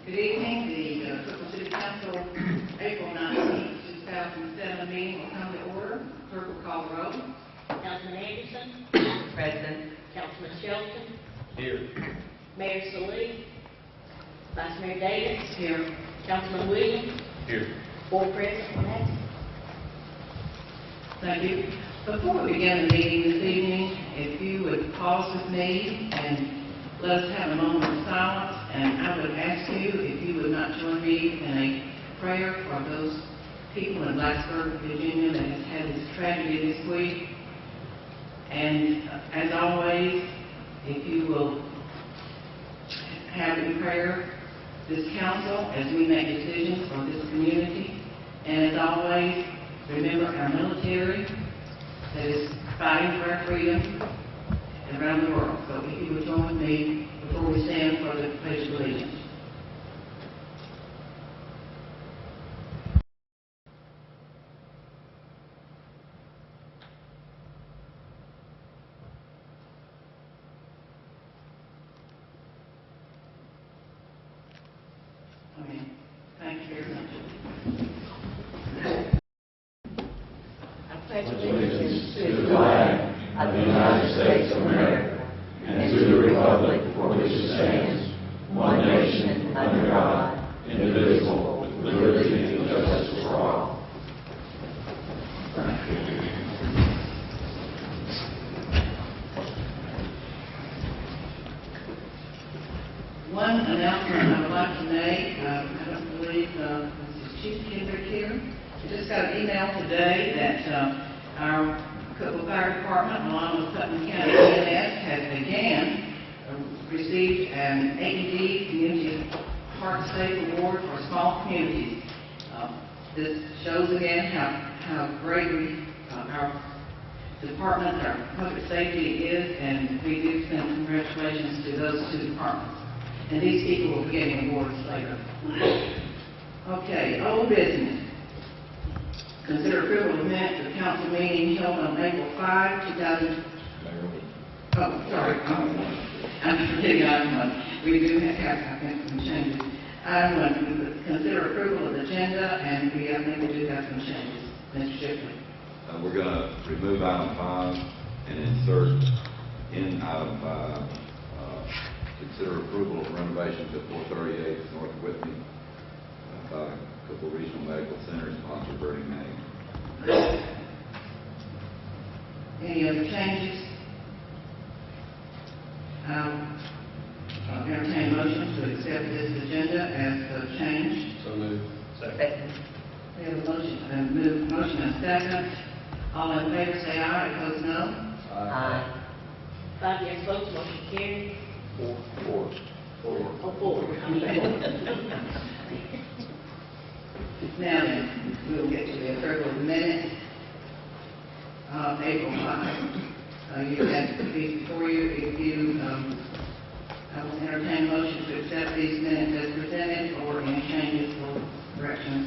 Good evening. The Cookeville City Council April 19, 2007 meeting will come to order. Clerk will call the roll. Councilman Anderson. Present. Councilman Shelton. Here. Mayor Salee. Vice Mayor Davis. Here. Councilman Williams. Here. Board President, one absent. Thank you. Before we begin the meeting this evening, if you would pause with me and let us have a moment of silence, and I would ask you if you would not join me in a prayer for those people in Blacksburg, Virginia that have had this tragedy this week. And as always, if you will have in prayer this council as we make decisions for this community. And as always, remember our military that is fighting for our freedom around the world. So if you would join me before we stand for the Pledge of Allegiance. Amen. Thank you very much. I pledge Allegiance to the flag of the United States of America and to the republic for which it stands, one nation, under God, indivisible, with liberty and justice for all. One announcement I would like to make, I don't believe Mrs. Chief Kendrick here. I just got an email today that our Cookeville Fire Department, along with Putnam County EMS, has again received an AED Community Heart Safe Award for small communities. This shows again how great our department, our public safety is, and we do send congratulations to those two departments. And these people will be getting awards later. Okay, old business. Consider approval of minutes of council meeting held on April 5, 2000. Oh, sorry. I'm forgetting item 1. We do have some changes. Item 1, consider approval of the agenda, and we I think we do have some changes. Mr. Shipley. We're going to remove item 5 and insert in item 5, consider approval of renovations at 438 North Whitney by Cookeville Regional Medical Center, sponsored Bernie May. Any other changes? Entertain motion to accept this agenda as changed. So moved. Second. We have a motion and second. All in favor say aye, opposed no. Aye. 5 yes votes, motion carries. Four. Oh, 4. I mean, 4. Now then, we'll get to the approval of the minutes of April 5. You have these before you. If you, I will entertain a motion to accept these minutes as presented, or any changes or corrections.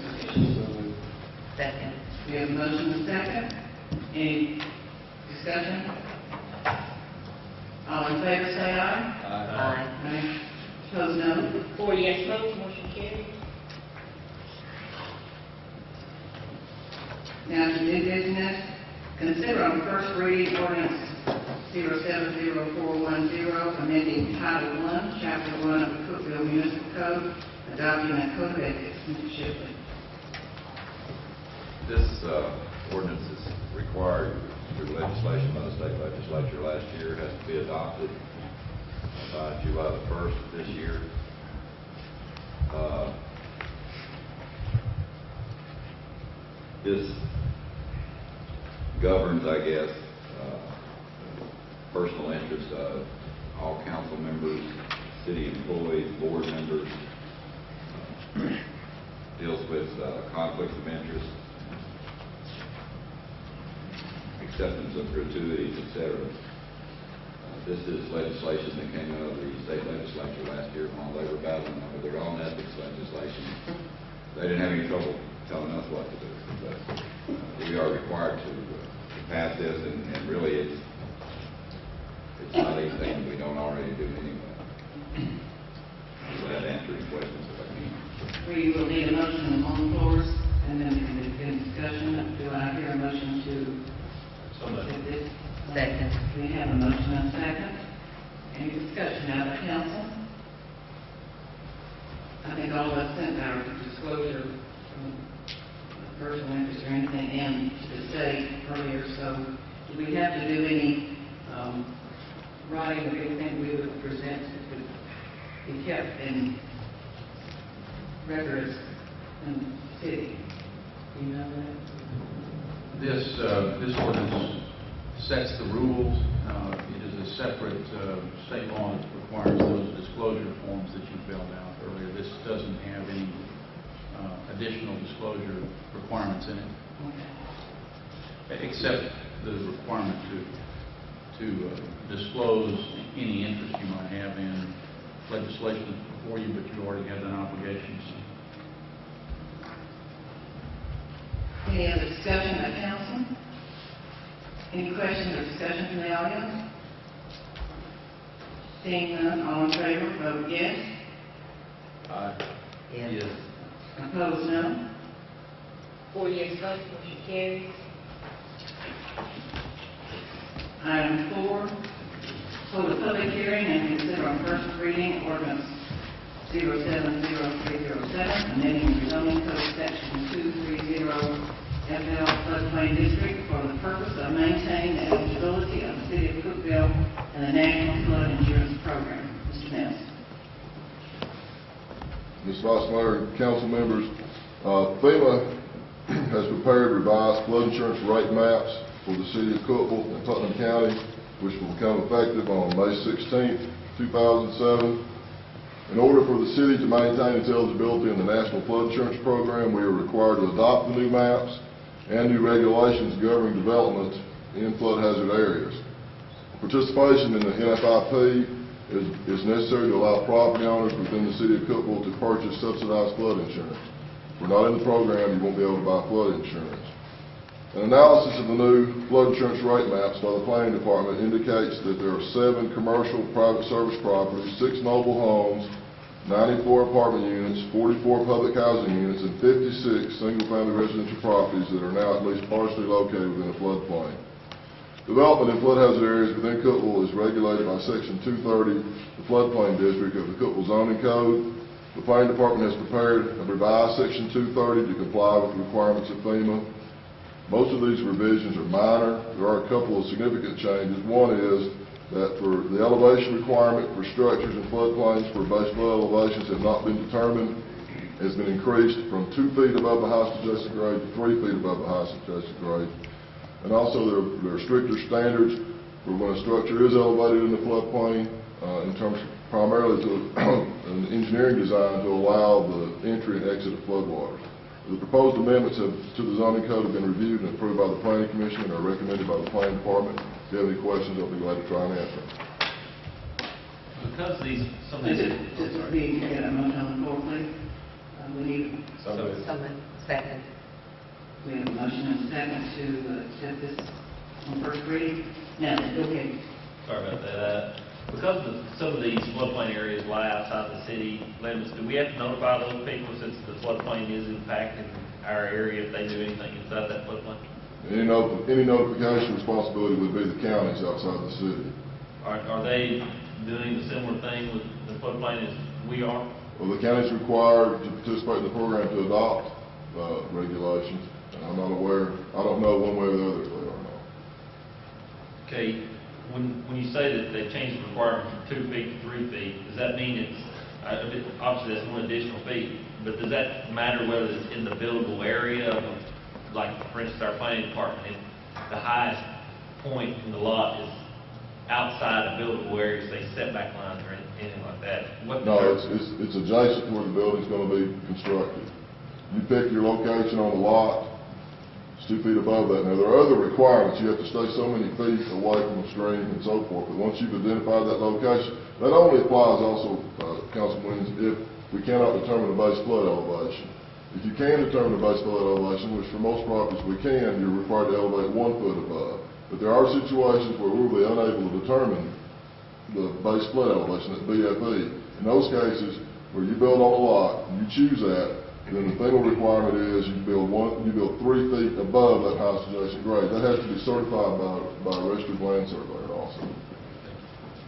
Second. We have a motion and second. Any discussion? All in favor say aye. Aye. Aye. Opposed no. 4 yes votes, motion carries. Now to new business, consider on first reading ordinance 070410, amending Title 1, Chapter 1 of the Cookeville Municipal Code, adopting a code of ethics. Mr. Shipley. This ordinance is required through legislation by the state legislature last year. It has to be adopted by July the 1st of this year. This governs, I guess, personal interests of all council members, city employees, board members, deals with conflicts of interest, acceptance of gratuities, etc. This is legislation that came out of the state legislature last year while they were battling over their own ethics legislation. They didn't have any trouble telling us what to do, but we are required to pass this, and really it's not anything we don't already do anyway. So that answers questions if I can I think all of us sent our disclosure, personal interest or anything in to the state earlier, so do we have to do any writing of anything we would present that could be kept in records in the city? Do you know that? This ordinance sets the rules. It is a separate state law that requires those disclosure forms that you filled out earlier. This doesn't have any additional disclosure requirements in it, except the requirement to disclose any interest you might have in legislation before you, but you already have an obligation. Any other discussion by council? Any questions or discussion from the audience? Seeing none, all in favor, vote yes. Aye. Yes. Opposed, no. 4 yes votes, motion carries. Item 4, hold a public hearing and consider on first reading ordinance 070307, amending the zoning code section 230 FL floodplain district for the purpose of maintaining the eligibility of the city of Cookeville and the National Flood Insurance Program. Mr. Ness. Ms. Vice Mayor, council members, FEMA has prepared revised flood insurance rate maps for the city of Cookeville and Putnam County, which will become effective on May 16th, 2007. In order for the city to maintain its eligibility in the National Flood Insurance Program, we are required to adopt the new maps and new regulations governing development in flood hazard areas. Participation in the NFIP is necessary to allow property owners within the city of Cookeville to purchase subsidized flood insurance. If we're not in the program, you won't be able to buy flood insurance. An analysis of the new flood insurance rate maps by the planning department indicates that there are 7 commercial private service properties, 6 mobile homes, 94 apartment units, 44 public housing units, and 56 single-family residential properties that are now at least partially located within a floodplain. Development in flood hazard areas within Cookeville is regulated by Section 230, the floodplain district of the Cookeville zoning code. The planning department has prepared a revised Section 230 to comply with the requirements of FEMA. Most of these revisions are minor. There are a couple of significant changes. One is that for the elevation requirement for structures and floodplains for base flood elevations have not been determined, has been increased from 2 feet above the highest adjusted grade to 3 feet above the highest adjusted grade. And also there are stricter standards for when a structure is elevated in the floodplain in terms of primarily to an engineering design to allow the entry and exit of floodwaters. The proposed amendments to the zoning code have been reviewed and approved by the Planning Commission and are recommended by the Planning Department. If you have any questions, I'll be glad to try and answer them. Because some of these... Just to be, get a motion on the floor, please. We need, Someone, second. we have a motion and a second to accept this on first reading. Now, go ahead. Sorry about that. Because some of these floodplain areas lie outside the city limits, do we have to notify those people since the floodplain is impacting our area if they do anything inside that floodplain? Any notification responsibility would be the counties outside the city. Are they doing the similar thing with the floodplain as we are? Well, the county is required to participate in the program to adopt regulations. And I'm not aware, I don't know one way or the other if they are or not. Okay, when you say that they changed the requirement from 2 feet to 3 feet, does that mean it's, obviously that's 1 additional feet, but does that matter whether it's in the buildable area of, like, for instance, our planning department, if the highest point in the lot is outside of buildable areas, say setback lines or anything like that? No, it's adjacent to where the building's going to be constructed. You pick your location on the lot, it's 2 feet above that. Now, there are other requirements. You have to stay so many feet away from a stream and so forth, but once you've identified that location, that only applies also, Councilman, if we cannot determine the base flood elevation. If you can determine the base flood elevation, which for most properties we can, you're required to elevate 1 foot above. But there are situations where we'll be unable to determine the base flood elevation at BFE. In those cases, where you build on a lot, and you choose that, then the FEMA requirement is you build 3 feet above that highest adjacent grade. That has to be certified by a registered land surveyor also.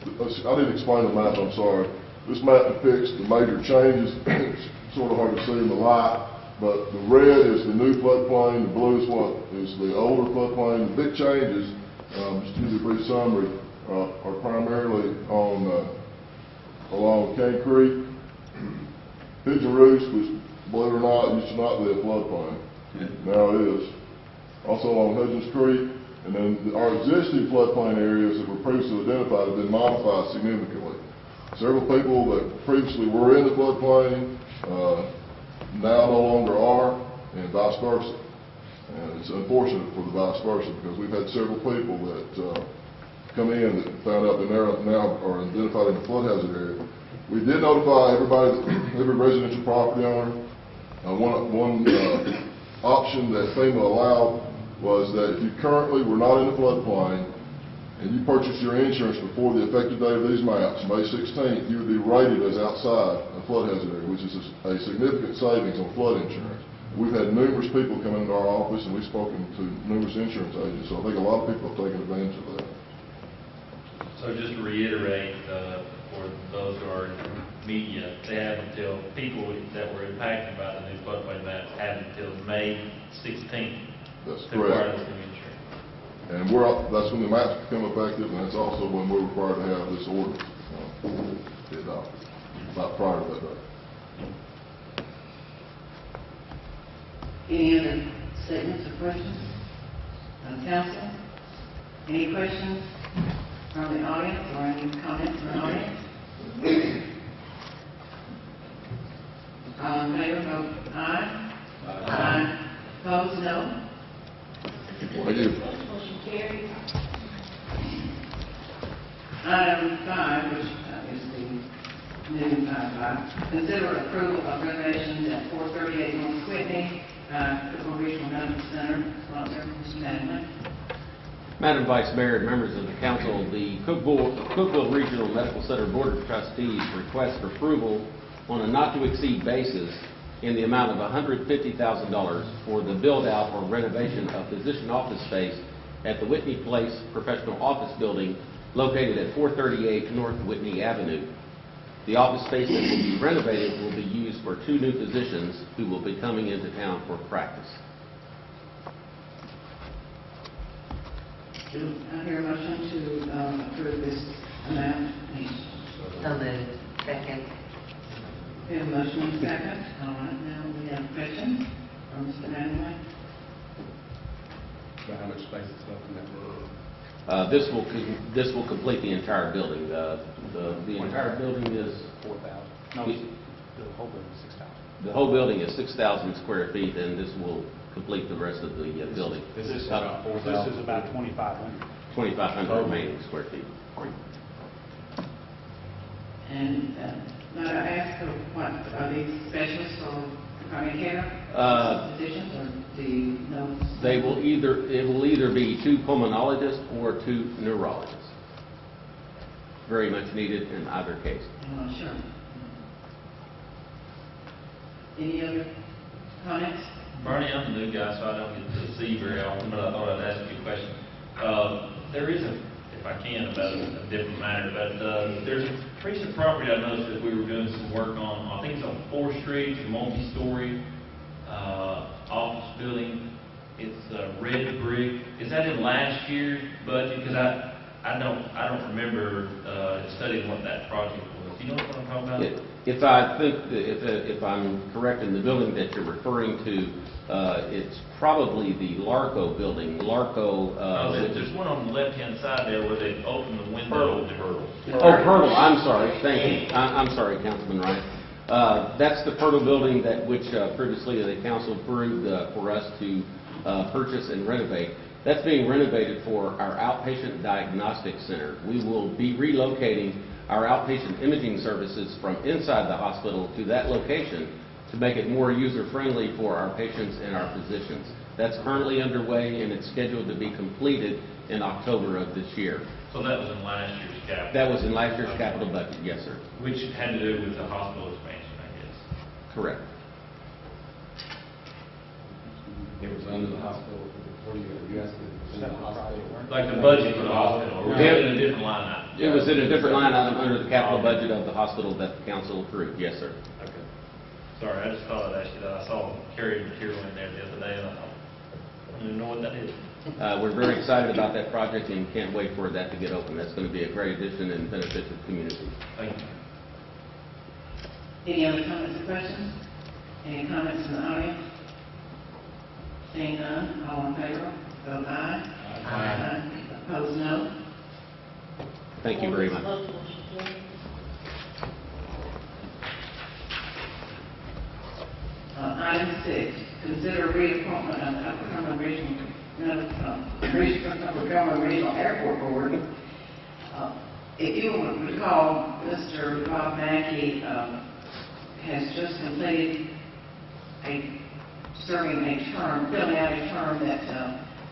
I didn't explain the map, I'm sorry. This map depicts the major changes. It's sort of hard to see in the light, but the red is the new floodplain, the blue is the older floodplain. The big changes, just to give you a brief summary, are primarily along Cane Creek, Pigeon Roost, which, believe it or not, used to not be a floodplain. Now it is. Also along Hudgens Creek, and then our existing floodplain areas that were previously identified have been modified significantly. Several people that previously were in the floodplain now no longer are, and vice versa. And it's unfortunate for the vice versa because we've had several people that come in that found out that now are identified in the flood hazard area. We did notify every residential property owner. One option that FEMA allowed was that if you currently were not in the floodplain and you purchased your insurance before the effective date of these maps, May 16th, you would be rated as outside a flood hazard area, which is a significant savings on flood insurance. We've had numerous people come into our office and we've spoken to numerous insurance agents, so I think a lot of people have taken advantage of that. So just to reiterate, for those who are in media, they have until people that were impacted by the new floodplain maps have until May 16th. That's to acquire correct. this new insurance. And that's when the maps become effective, and that's also when we're required to have this ordinance adopted, not prior to that date. Any other statements or questions from council? Any questions from the audience or any comments from the audience? All in favor, vote aye. Aye. Opposed, no. Thank you. Motion carries. Item 5, which is the new 5. Consider approval of renovations at 438 North Whitney, Cookeville Regional Medical Center. Sponsor, Mr. Madden. Madam Vice Mayor and members of the council, the Cookeville Regional Medical Center Board of Trustees request approval on a not-to-exceed basis in the amount of $150,000 for the build-out or renovation of physician office space at the Whitney Place Professional Office Building located at 438 North Whitney Avenue. The office space that will be renovated will be used for 2 new physicians who will be coming into town for practice. Do I hear a motion to approve this amount? So moved. Second. We have a motion and a second. All right, now we have questions from Mr. Madden. About how much space is left in that room? This will complete the entire building. The entire building is 4,000. No, the whole building is 6,000. the whole building is 6,000 square feet, and this will complete the rest of the building. This is about 4,000. This is about 2,500. 2,500 remaining square feet. And might I ask, what are these specialists for primary care physicians, or do you know? It will either be 2 pulmonologists or 2 neurologists. Very much needed in either case. Sure. Any other comments? Bernie, I'm the new guy, so I don't get to see very often, but I thought I'd ask you a question. There is if I can, about a different matter, but there's a piece of property I noticed that we were doing some work on. I think it's on 4th Street, it's a multi-story office building. It's red brick. Is that in last year's budget? Because I don't remember studying what that project was. Do you know what I'm talking about? If I'm correct in the building that you're referring to, it's probably the Larco building. There's one on the left-hand side there where they open the window. Hurdle. I'm sorry. Thank you. I'm sorry, Councilman Wright. That's the Hurdle building which previously the council approved for us to purchase and renovate. That's being renovated for our outpatient diagnostic center. We will be relocating our outpatient imaging services from inside the hospital to that location to make it more user-friendly for our patients and our physicians. That's currently underway, and it's scheduled to be completed in October of this year. So that was in last year's capital? That was in last year's capital budget, yes, sir. Which had to do with the hospital expansion, I guess. Correct. It was under the hospital, what are you asking? The hospital? Like the budget for the hospital, or we have it in a different line item? It was in a different line item under the capital budget of the hospital that the council approved, yes, sir. Okay. Sorry, I just thought I'd ask you that. I saw carried material in there the other day, and I thought, I didn't know what that is. We're very excited about that project and can't wait for that to get open. That's going to be a great addition and benefit to the community. Thank you. Any other comments or questions? Any comments from the audience? Seeing none, all in favor, vote aye. Aye. Opposed, no. Thank you very much. Motion carries. Item 6, consider reappointment of the Upper Cumberland Regional Airport Board. If you will recall, Mr. Bob Mackey has just completed filling out a term that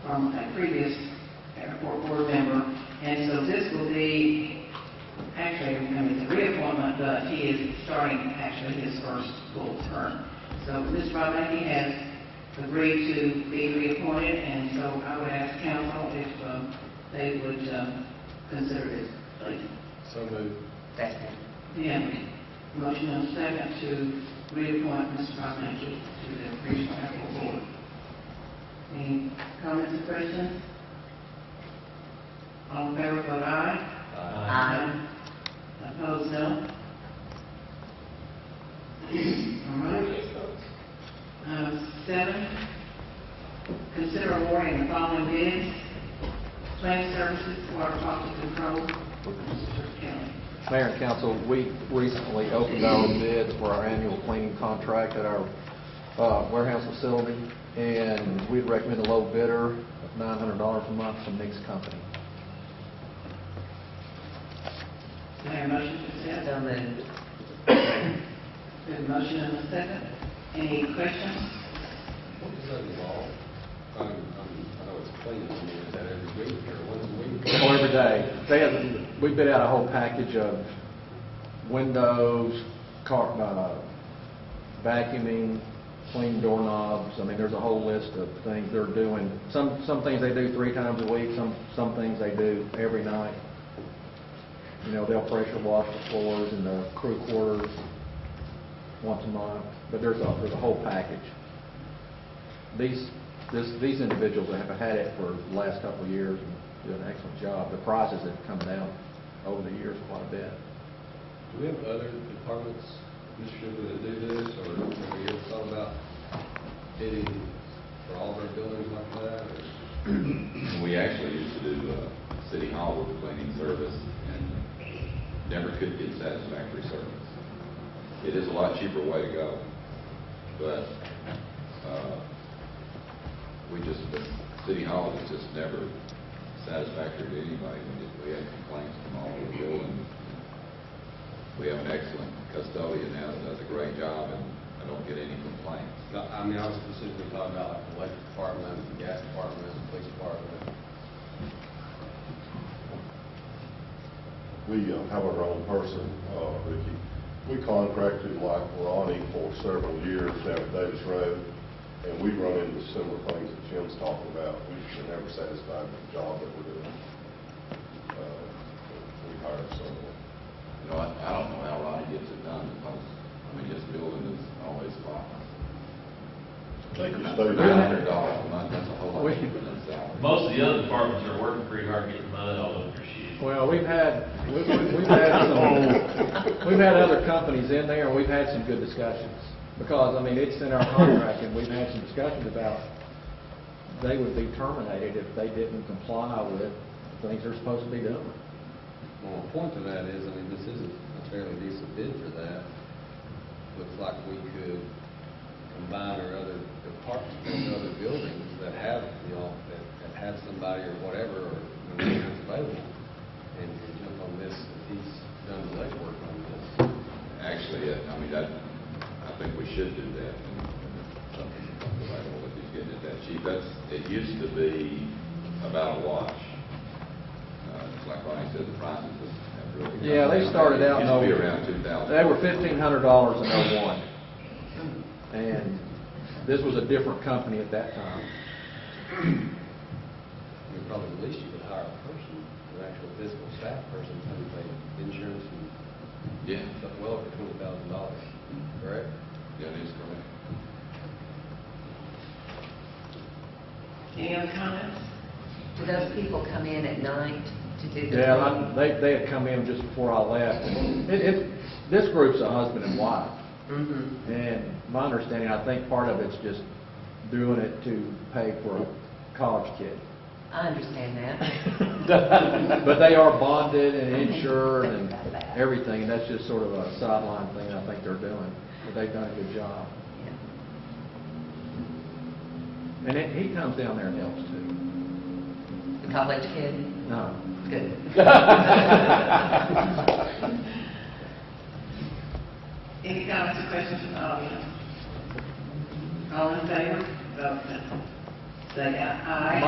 from a previous airport board member, and so this will be actually, it's a reappointment, but he is starting actually his first full term. So Mr. Bob Mackey has agreed to be reappointed, and so I would ask council if they would consider this, please. So moved. Second. We have a motion and a second to reappoint Mr. Bob Mackey to the Regional Airport Board. Any comments or questions? All in favor, vote aye. Aye. Opposed, no. All right. 7, consider awarding the following bids: plant services, water quality control, County. Mayor and council, we recently opened our bids for our annual cleaning contract at our warehouse facility, and we'd recommend a low bidder of $900 a month from Nick's Company. Do I have a motion to accept? So moved. We have a motion and a second. Any questions? What does that involve? I know it's clean, I mean, is that every week or once a week? Oh, every day. We bid out a whole package of windows, vacuuming, clean doorknobs. I mean, there's a whole list of things they're doing. Some things they do 3 times a week, some things they do every night. You know, they'll pressure wash the floors in the crew quarters once a month, but there's a whole package. These individuals have had it for the last couple of years and do an excellent job. The prices have come down over the years quite a bit. Do we have other departments, Mr. Sugar, that do this, or have we ever thought about bidding for all of our buildings like that? Or? We actually used to do City Hall with cleaning service and never could get satisfactory service. It is a lot cheaper way to go, but the City Hall is just never satisfactory to anybody. We have complaints from all over the building. We have an excellent custodian now that does a great job, and I don't get any complaints. No, I mean, I was specifically talking about like the electric department, the gas department, the police department. We have our own person, Ricky. We contracted like Ronnie for several years down at Davis Road, and we run into similar things that Jim's talking about. We're never satisfied with the job that we're doing. We hired someone. You know, I don't know how Ronnie gets it done because, I mean, his building is always spotless. $900 a month, that's a whole lot cheaper than salary. Most of the other departments are working pretty hard getting mud all over their shoes. Well, we've had other companies in there, and we've had some good discussions. Because, I mean, it's in our contract, and we've had some discussions about they would be terminated if they didn't comply with things they're supposed to be doing. Well, the point to that is, I mean, this is a fairly decent bid for that. Looks like we could combine our other departments and other buildings that have, you know, that have somebody or whatever, or maintenance available, and jump on this if he's done the legwork on this. Actually, I mean, I think we should do that. Something available if he's getting it that cheap. It used to be about a wash. It's like Ronnie said, the prices have really. Yeah, they started out. It used to be around $2,000. They were $1,500 in 01, and this was a different company at that time. mean, probably at least you could hire a person, an actual physical staff person, who pay insurance and Yeah, stuff well over $20,000, correct? that is correct. Any other comments? Do those people come in at night to do the Yeah, cleaning? they had come in just before I left. This group's a husband and wife. Mm-hmm. And my understanding, I think part of it's just doing it to pay for a college kid. I understand that. But they are bonded and insured and everything, and that's just sort of a sideline thing I think they're doing. But they've done a good job. And he comes down there and helps too. The college kid? No. Good. Any comments or questions from the audience? All in favor? Vote no. Say aye.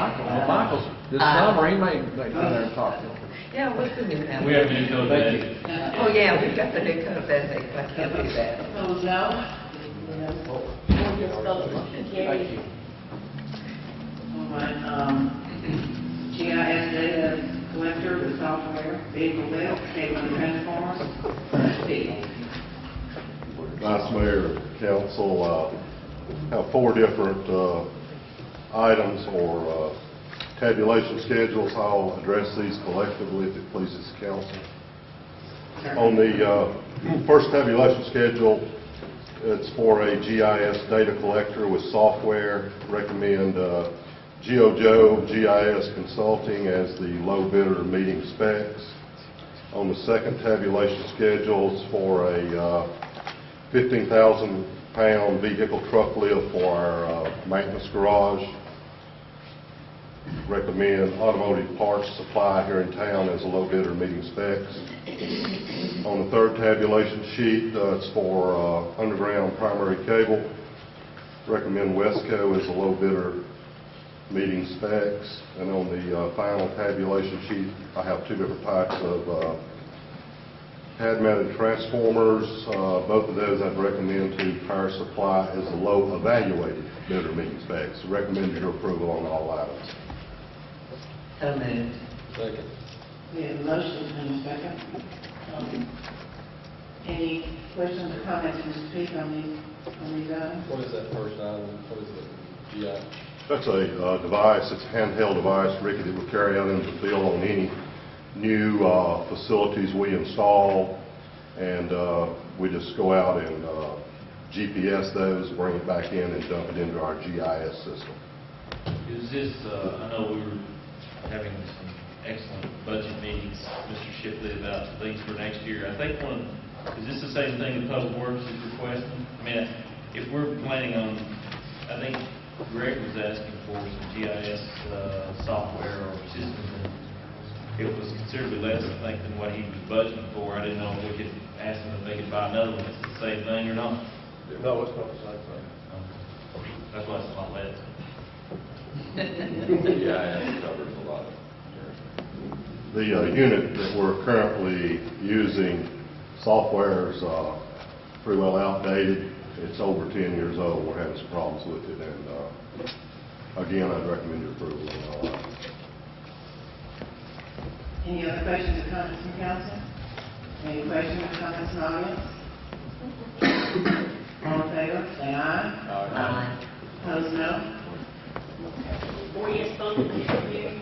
Michael's, this summer, he may go there and talk to him. Yeah, what's the new house? We have a new code Thank today. you. Oh, yeah, we've got the new code of ethics. I can't do that. Opposed, no. Motion carries. All right, GIS data collector, the software, vehicle bill, cable and transformers. Steve. Vice Mayor, Council, have 4 different items or tabulation schedules. I'll address these collectively if it pleases the council. On the first tabulation schedule, it's for a GIS data collector with software. Recommend GeoJoe GIS Consulting as the low bidder meeting specs. On the second tabulation schedule is for a 15,000-pound vehicle truck lift for our maintenance garage. Recommend Automotive Parts Supply here in town as a low bidder meeting specs. On the third tabulation sheet, it's for underground primary cable. Recommend Wesco as a low bidder meeting specs. And on the final tabulation sheet, I have 2 different types of pad-mounted transformers. Both of those I'd recommend to Power Supply as a low evaluated bidder meeting specs. Recommend your approval on all items. So moved. Second. We have a motion and a second. Any questions or comments, Mr. Peak, on these items? What is that first item? What is it? GI? That's a device, it's a handheld device, Ricky, that will carry out into the field on any new facilities we install, and we just go out and GPS those, bring it back in, and dump it into our GIS system. Is this, I know we were having some excellent budget meetings, Mr. Shipley, about things for next year. I think is this the same thing that Public Works is requesting? I mean, if we're planning on, I think Greg was asking for some GIS software or systems, and it was considerably less, I think, than what he was budgeting for. I didn't know if we could ask them if they could buy another one. It's the same thing or not? No, it's not the same thing. That's why it's a lot less. Yeah, it covers a lot of The unit that we're currently using, software is pretty well outdated. It's over 10 years old. We're having some problems with it, and again, I'd recommend your approval on all items. Any other questions or comments from council? Any questions or comments from the audience? All in favor, say aye. Aye. Opposed, no. 4 yes vote, motion carries.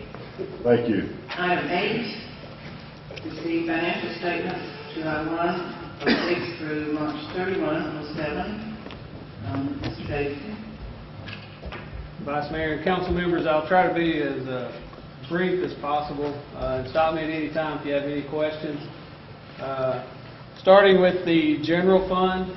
Thank you. Item 8, receive financial statements July 1, 06 through March 31, 07. Mr. Davidson. Vice Mayor and council members, I'll try to be as brief as possible. Stop me at any time if you have any questions. Starting with the general fund,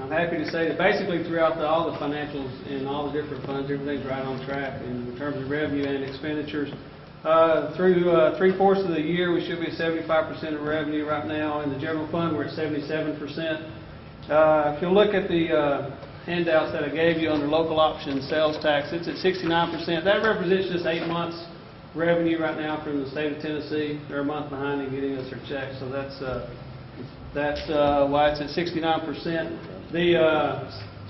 I'm happy to say that basically throughout all the financials in all the different funds, everything's right on track in terms of revenue and expenditures. Through 3/4 of the year, we should be at 75% of revenue right now. In the general fund, we're at 77%. If you look at the handouts that I gave you under local option sales tax, it's at 69%. That represents just 8 months revenue right now from the state of Tennessee. They're a month behind in getting us their checks, so that's why it's at 69%. The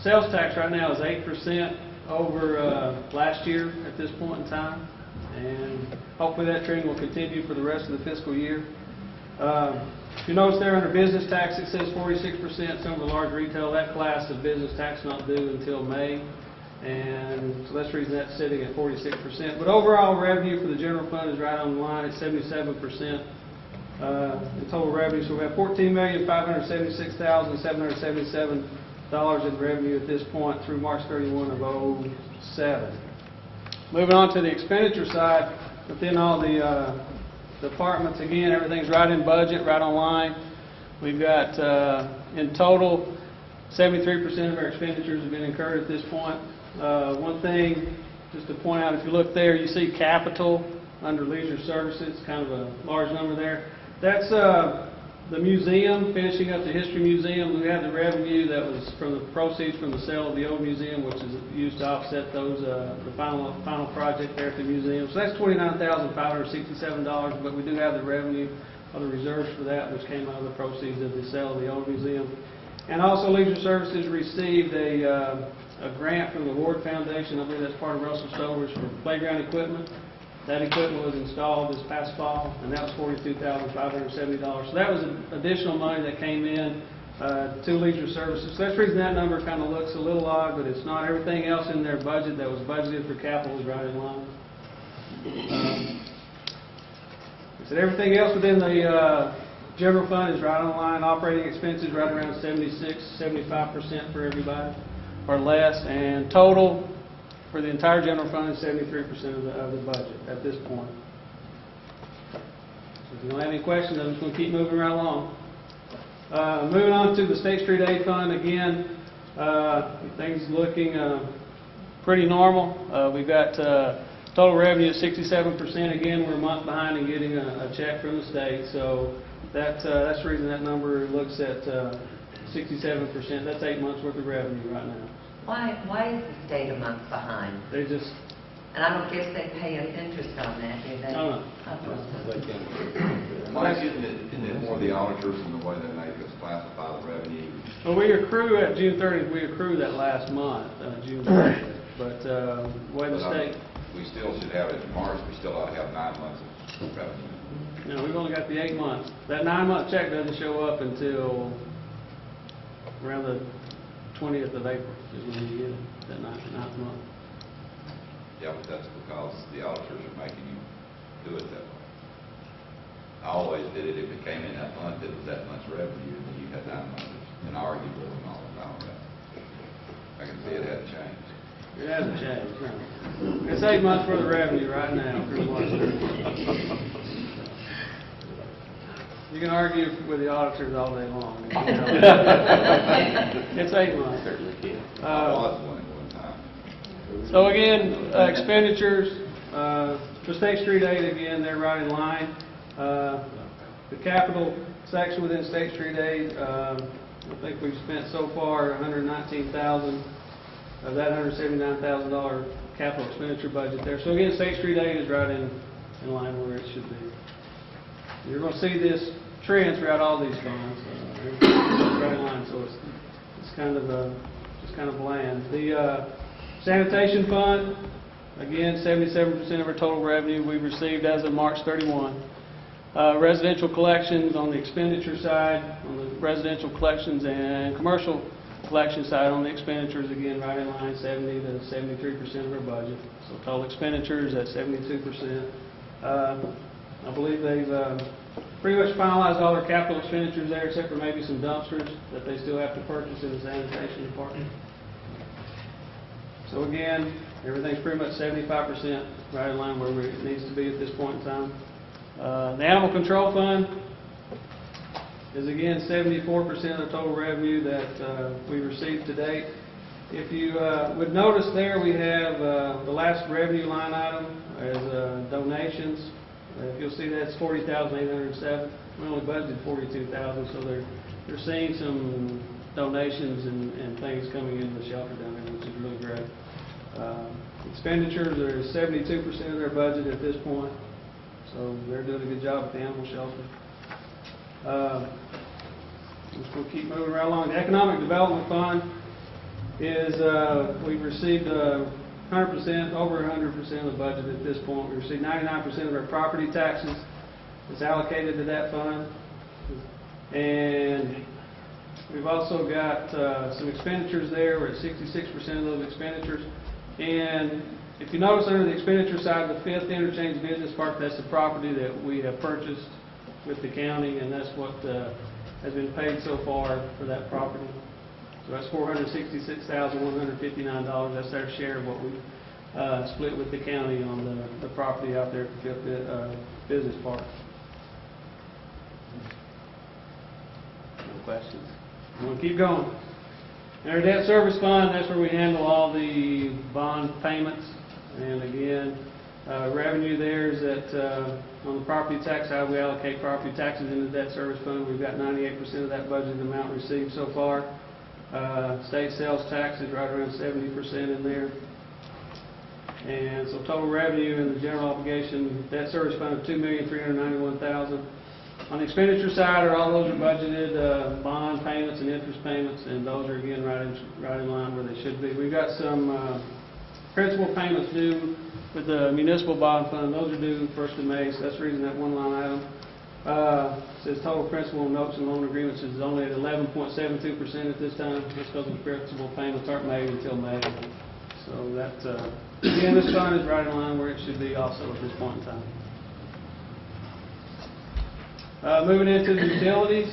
sales tax right now is 8%. over last year at this point in time, and hopefully that trend will continue for the rest of the fiscal year. If you notice there under business tax, it says 46%. Some of the large retail, that class of business tax not due until May, and so that's the reason that's sitting at 46%. But overall revenue for the general fund is right on the line at 77%. In total revenue, so we have $14,576,777 in revenue at this point through March 31 of 2007. Moving on to the expenditure side, within all the departments, again, everything's right in budget, right on line. We've got, in total, 73% of our expenditures have been incurred at this point. One thing, just to point out, if you look there, you see capital under leisure services, kind of a large number there. That's the museum, finishing up the history museum. We have the revenue that was from the proceeds from the sale of the old museum, which is used to offset those the final project there at the museum. So that's $29,567, but we do have the revenue of the reserves for that, which came out of the proceeds of the sale of the old museum. And also, Leisure Services received a grant from the Ward Foundation. I believe that's part of Russell Stover's for playground equipment. That equipment was installed this past fall, and that was $42,570. So that was additional money that came in to Leisure Services. So that's the reason that number kind of looks a little odd, but it's not. Everything else in their budget that was budgeted for capital is right in line. I said everything else within the general fund is right on line. Operating expenses right around 76-75% for everybody, or less, and total for the entire general fund is 73% of the budget at this point. So if you don't have any questions, I'm just going to keep moving right along. Moving on to the State Street Aid Fund, again, things looking pretty normal. We've got total revenue at 67%. Again, we're a month behind in getting a check from the state, so that's the reason that number looks at 67%. That's 8 months worth of revenue right now. Why is the state a month behind? They just... And I don't guess they pay us interest on that, do they? No. Mike, isn't it more the auditors and the way they make us classify the revenue? Well, we accrue at June 30th, we accrue that last month, June 30th. But the way the state... We still should have it in March, we still ought to have 9 months of revenue. No, we've only got the 8 months. That 9-month check doesn't show up until around the 20th of April is when you get it, that 9th month. Yeah, but that's because the auditors are making you do it that way. I always did it, if it came in that month, it was that month's revenue, and then you had 9 months, and argue with them all about that. I can see it hadn't changed. It hasn't changed, no. It's 8 months worth of revenue right now through March 30th. You can argue with the auditors all day long. It's 8 months. Certainly can. I was one at one time. So again, expenditures, for State Street Aid, again, they're right in line. The capital section within State Street Aid, I think we've spent so far $119,000 of that $179,000 capital expenditure budget there. So again, State Street Aid is right in line where it should be. You're going to see this trend throughout all these funds. It's right in line, so it's kind of just kind of bland. The sanitation fund, again, 77% of our total revenue we've received as of March 31. Residential collections on the expenditure side, on the residential collections and commercial collection side on the expenditures, again, right in line, 70 to 73% of our budget. So total expenditures at 72%. I believe they've pretty much finalized all their capital expenditures there, except for maybe some dumpsters that they still have to purchase in the sanitation department. So again, everything's pretty much 75% right in line where it needs to be at this point in time. The animal control fund is again 74% of the total revenue that we received to date. If you would notice there, we have the last revenue line item as donations. If you'll see, that's $40,807. We only budgeted $42,000, so they're seeing some donations and things coming into the shelter down there, which is really great. Expenditures are 72% of their budget at this point, so they're doing a good job at the animal shelter. Just going to keep moving right along. The Economic Development Fund, is we've received 100%, over 100% of the budget at this point. We received 99% of our property taxes that's allocated to that fund. And we've also got some expenditures there. We're at 66% of those expenditures. And if you notice under the expenditure side, the 5th Interchange Business Park, that's the property that we have purchased with the county, and that's what has been paid so far for that property. So that's $466,159. That's our share of what we split with the county on the property out there at the 5th Business Park. No questions? We'll keep going. In our debt service fund, that's where we handle all the bond payments. And again, revenue there is that on the property tax side, we allocate property taxes into the debt service fund. We've got 98% of that budgeted amount received so far. State sales tax is right around 70% in there. And so total revenue in the general obligation debt service fund of $2,391,000. On the expenditure side, all those are budgeted bond payments and interest payments, and those are again right in line where they should be. We've got some principal payments due with the municipal bond fund. Those are due 1st of May, so that's the reason that one line item says total principal notes and loan agreements is only at 11.72% at this time. That's because the principal payments aren't made until May. So that, again, this fund is right in line where it should be also at this point in time. Moving into the utilities,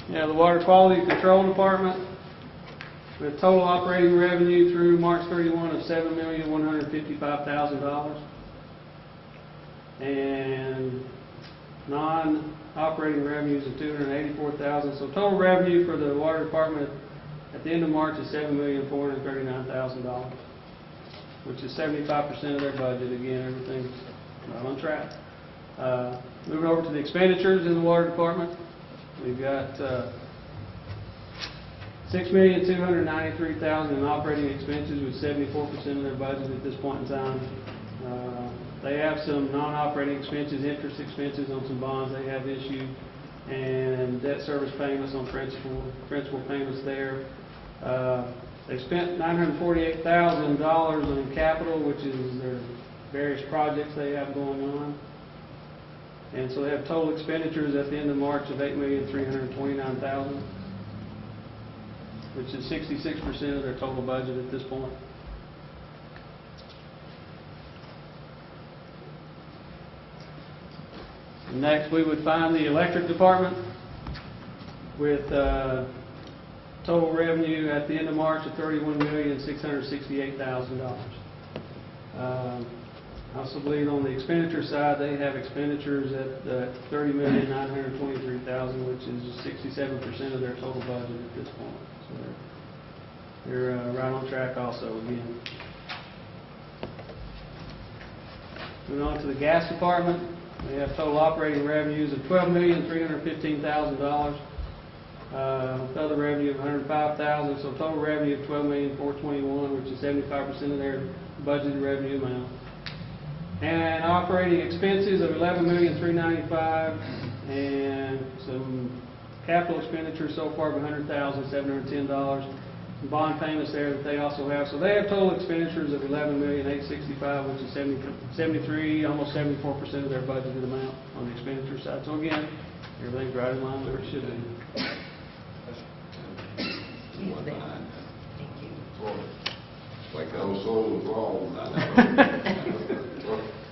the Water Quality Control Department, with total operating revenue through March 31 of $7,155,000, and non-operating revenues of $284,000. So total revenue for the Water Department at the end of March is $7,439,000, which is 75% of their budget. Again, everything's right on track. Moving over to the expenditures in the Water Department, we've got $6,293,000 in operating expenses, with 74% of their budget at this point in time. They have some non-operating expenses, interest expenses on some bonds they have issued, and debt service payments on principal payments there. They spent $948,000 on capital, which is their various projects they have going on. And so they have total expenditures at the end of March of $8,329,000, which is 66% of their total budget at this point. Next, we would find the electric department with total revenue at the end of March of $31,668,000. I also believe on the expenditure side, they have expenditures at $30,923,000, which is 67% of their total budget at this point. So they're right on track also again. Moving on to the gas department, they have total operating revenues of $12,315,000. Other revenue of $105,000, so total revenue of $12,421,000, which is 75% of their budgeted revenue amount. And operating expenses of $11,395,000, and some capital expenditures so far of $100,710. Bond payments there that they also have. So they have total expenditures of $11,865,000, which is 73, almost 74% of their budgeted amount on the expenditure side. So again, everything's right in line where it should be. Thank you. Like those souls wrong.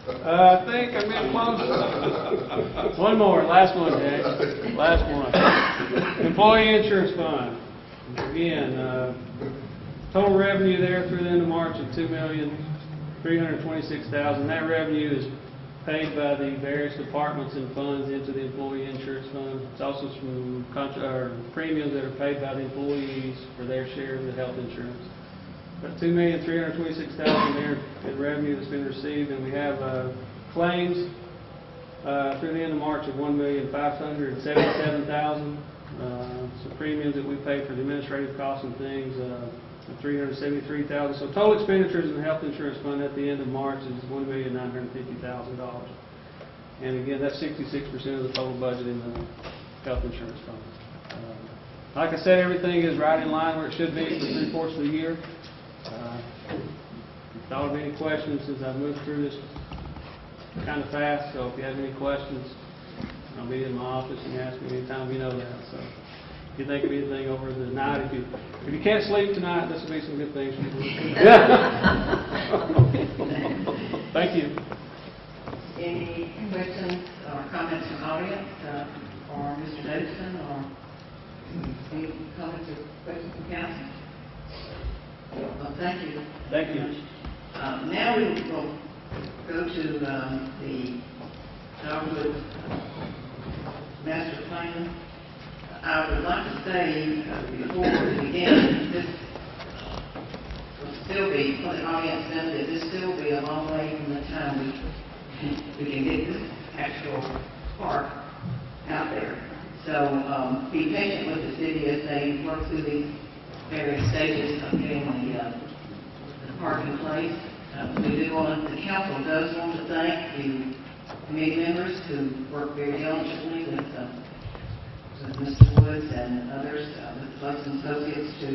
I think I meant close. One more, last one, Jack. Last one. Employee insurance fund. Again, total revenue there through the end of March of $2,326,000. That revenue is paid by the various departments and funds into the employee insurance fund. It's also some premiums that are paid by the employees for their share of the health insurance. About $2,326,000 there in revenue that's been received, and we have claims through the end of March of $1,577,000. Some premiums that we pay for the administrative costs and things, $373,000. So total expenditures in the health insurance fund at the end of March is $1,950,000. And again, that's 66% of the total budget in the health insurance fund. Like I said, everything is right in line where it should be for 3/4 of the year. Thought of any questions since I've moved through this kind of fast, so if you have any questions, I'll be in my office and ask me anytime, you know that. So if you think of anything over the night, if you can't sleep tonight, this will be some good things for you. Thank you. Any questions or comments from audience, or Mr. Davidson, or any comments or questions from council? Well, thank you. Thank you. Now we will go to the Dogwood Master Plan. I would like to say, before we begin, this will still be, for the audience benefit, this still be a long way from the time we can get this actual park out there. So be patient with the city as they work through these various stages of getting the park in place. The council does want to thank the committee members who work very diligently with Mr. Woods and others, with Plus Associates, to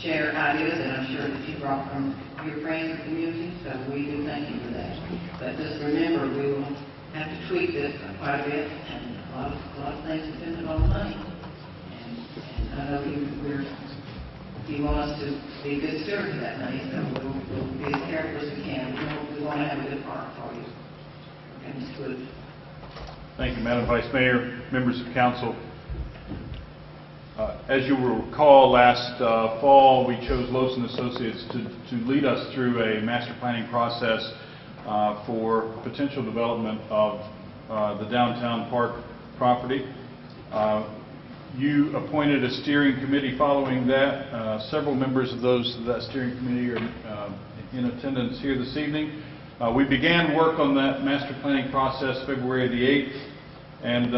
share ideas that I'm sure that you brought from your friends and community, so we do thank you for that. But just remember, we will have to tweak this quite a bit, and a lot of things depend on money. And I know you want us to be good stewards of that money, so we'll be as careful as we can. We want to have a good park for you. Okay, Mr. Woods. Thank you, Madam Vice Mayor, members of council. As you will recall, last fall we chose Lowson Associates to lead us through a master planning process for potential development of the downtown park property. You appointed a steering committee following that. Several members of that steering committee are in attendance here this evening. We began work on that master planning process February the 8th, and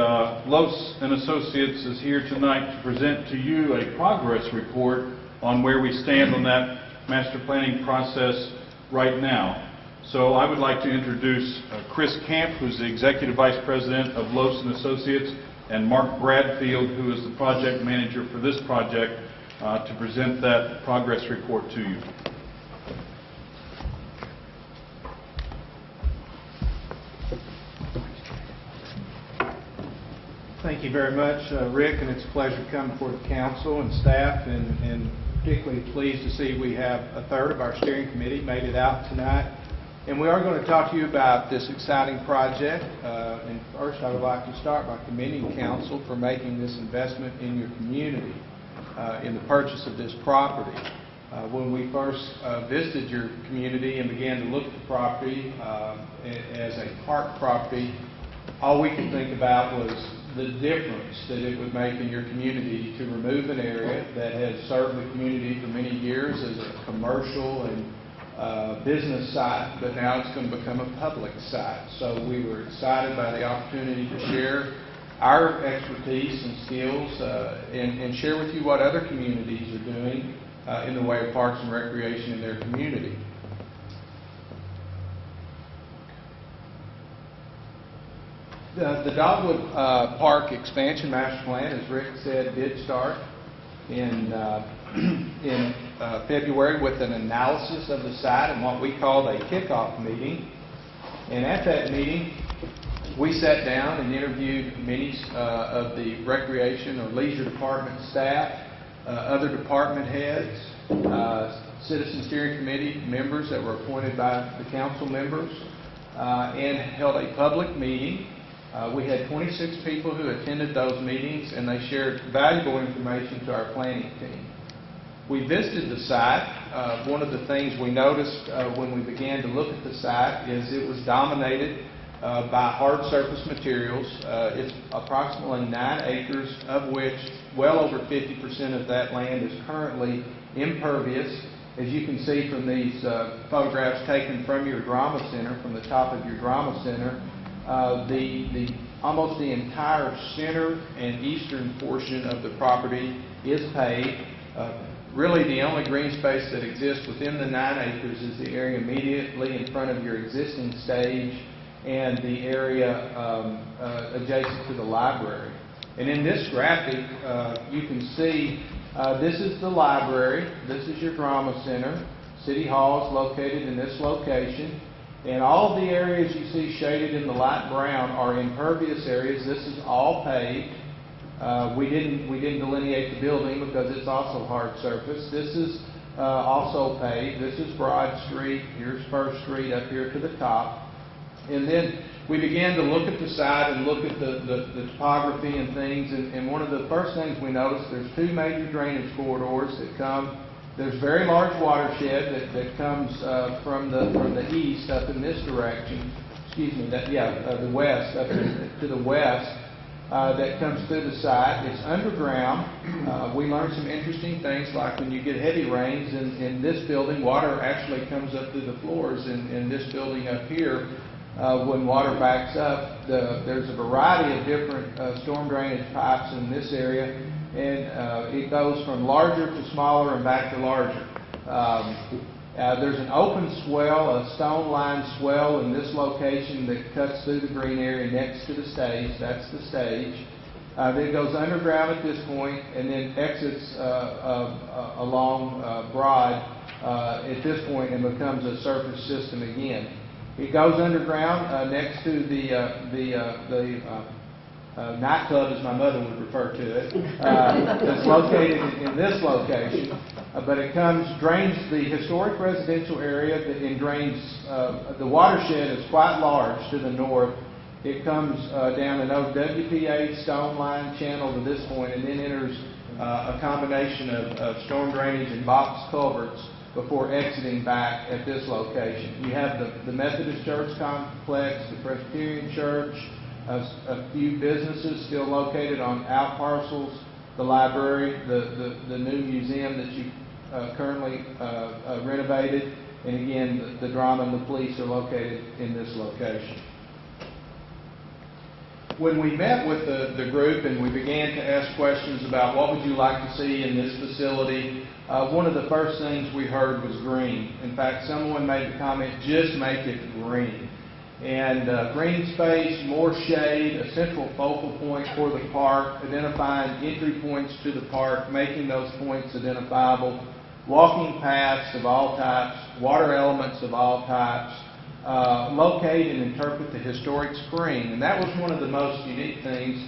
Lowson Associates is here tonight to present to you a progress report on where we stand on that master planning process right now. So I would like to introduce Chris Camp, who's the Executive Vice President of Lowson Associates, and Mark Bradfield, who is the project manager for this project, to present that progress report to you. Thank you very much, Rick, and it's a pleasure to come before the council and staff, and particularly pleased to see we have a third of our steering committee made it out tonight. And we are going to talk to you about this exciting project. And first, I would like to start by commending council for making this investment in your community, in the purchase of this property. When we first visited your community and began to look at the property as a park property, all we could think about was the difference that it would make in your community to remove an area that has served the community for many years as a commercial and business site, but now it's going to become a public site. So we were excited by the opportunity to share our expertise and skills and share with you what other communities are doing in the way of parks and recreation in their community. The Dogwood Park Expansion Master Plan, as Rick said, did start in February with an analysis of the site and what we called a kickoff meeting. And at that meeting, we sat down and interviewed many of the recreation or leisure department staff, other department heads, citizen steering committee members that were appointed by the council members, and held a public meeting. We had 26 people who attended those meetings, and they shared valuable information to our planning team. We visited the site. One of the things we noticed when we began to look at the site is it was dominated by hard surface materials. It's approximately 9 acres, of which well over 50% of that land is currently impervious. As you can see from these photographs taken from your drama center, from the top of your drama center, almost the entire center and eastern portion of the property is paved. Really, the only green space that exists within the 9 acres is the area immediately in front of your existing stage and the area adjacent to the library. And in this graphic, you can see this is the library, this is your drama center. City Hall is located in this location. And all of the areas you see shaded in the light brown are impervious areas. This is all paved. We didn't delineate the building because it's also hard surface. This is also paved. This is Broad Street. Here's First Street up here to the top. And then we began to look at the site and look at the topography and things. And one of the first things we noticed, there's two major drainage corridors that come. There's a very large watershed that comes from the east up in this direction. Excuse me, the west, up to the west. That comes through the site. It's underground. We learned some interesting things, like when you get heavy rains in this building, water actually comes up through the floors in this building up here. When water backs up, there's a variety of different storm drainage pipes in this area, and it goes from larger to smaller and back to larger. There's an open swell, a stone-lined swell in this location that cuts through the green area next to the stage. That's the stage. Then it goes underground at this point and then exits along Broad at this point and becomes a surface system again. It goes underground next to the nightclub, as my mother would refer to it, that's located in this location. But it drains the historic residential area and drains, the watershed is quite large to the north. It comes down an OWPA stone line channel to this point and then enters a combination of storm drainage and box culverts before exiting back at this location. You have the Methodist Church complex, the Presbyterian Church, a few businesses still located on out parcels, the library, the new museum that you currently renovated, and again, the drama and the police are located in this location. When we met with the group and we began to ask questions about what would you like to see in this facility, one of the first things we heard was green. In fact, someone made the comment, just make it green. And green space, more shade, a central focal point for the park, identifying entry points to the park, making those points identifiable, walking paths of all types, water elements of all types, locate and interpret the historic spring. And that was one of the most unique things.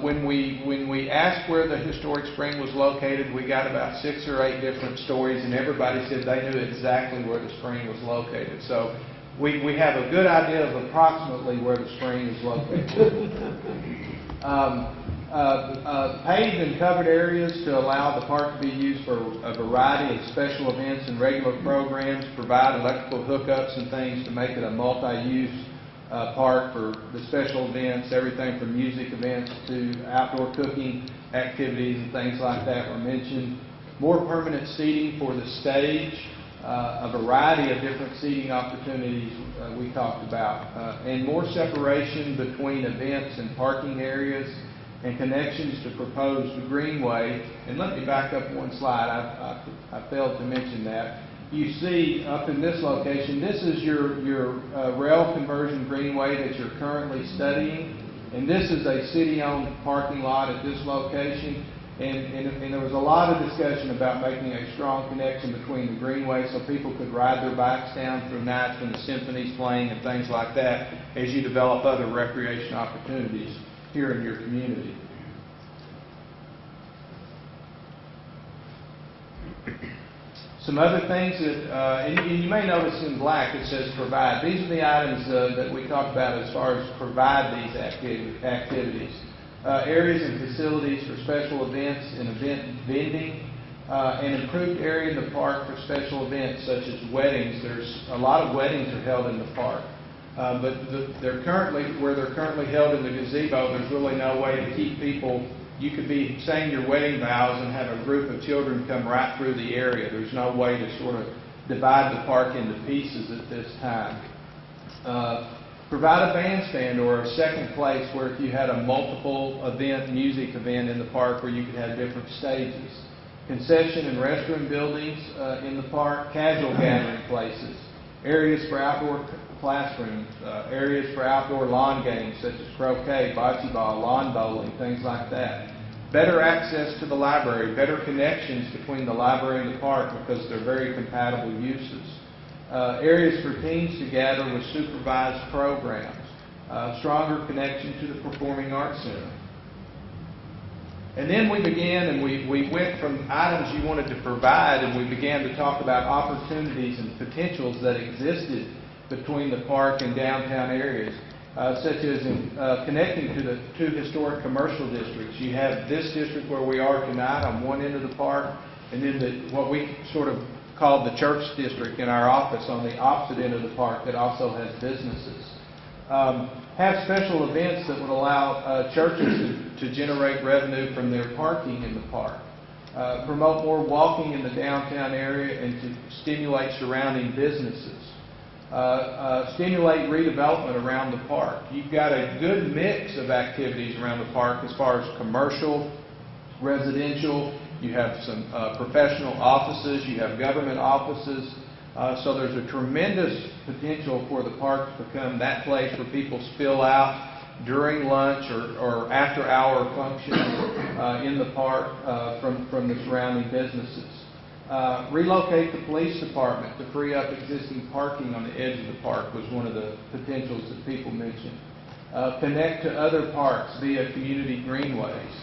When we asked where the historic spring was located, we got about 6 or 8 different stories, and everybody said they knew exactly where the spring was located. So we have a good idea of approximately where the spring is located. Paved and covered areas to allow the park to be used for a variety of special events and regular programs, provide electrical hookups and things to make it a multi-use park for the special events, everything from music events to outdoor cooking activities and things like that were mentioned. More permanent seating for the stage, a variety of different seating opportunities we talked about, and more separation between events and parking areas and connections to proposed greenway. And let me back up one slide. I failed to mention that. You see up in this location, this is your rail conversion greenway that you're currently studying. And this is a city-owned parking lot at this location. And there was a lot of discussion about making a strong connection between the greenway so people could ride their bikes down through nights when the symphony's playing and things like that as you develop other recreation opportunities here in your community. Some other things that, and you may notice in black it says provide. These are the items that we talked about as far as provide these activities. Areas and facilities for special events and event vending, an improved area in the park for special events such as weddings. There's a lot of weddings are held in the park. But where they're currently held in the gazebo, there's really no way to keep people. You could be saying your wedding vows and have a group of children come right through the area. There's no way to sort of divide the park into pieces at this time. Provide a bandstand or a second place where if you had a multiple event, music event in the park where you could have different stages. Concession and restroom buildings in the park, casual gathering places, areas for outdoor classrooms, areas for outdoor lawn games such as croquet, bocce ball, lawn bowling, things like that. Better access to the library, better connections between the library and the park because they're very compatible uses. Areas for teens to gather with supervised programs. Stronger connection to the Performing Arts Center. And then we began and we went from items you wanted to provide and we began to talk about opportunities and potentials that existed between the park and downtown areas, such as in connecting to the two historic commercial districts. You have this district where we are tonight on one end of the park, and then what we sort of call the church district in our office on the opposite end of the park that also has businesses. Have special events that would allow churches to generate revenue from their parking in the park. Promote more walking in the downtown area and to stimulate surrounding businesses. Stimulate redevelopment around the park. You've got a good mix of activities around the park as far as commercial, residential. You have some professional offices. You have government offices. So there's a tremendous potential for the park to become that place where people spill out during lunch or after-hour functions in the park from the surrounding businesses. Relocate the police department to free up existing parking on the edge of the park was one of the potentials that people mentioned. Connect to other parks via community greenways.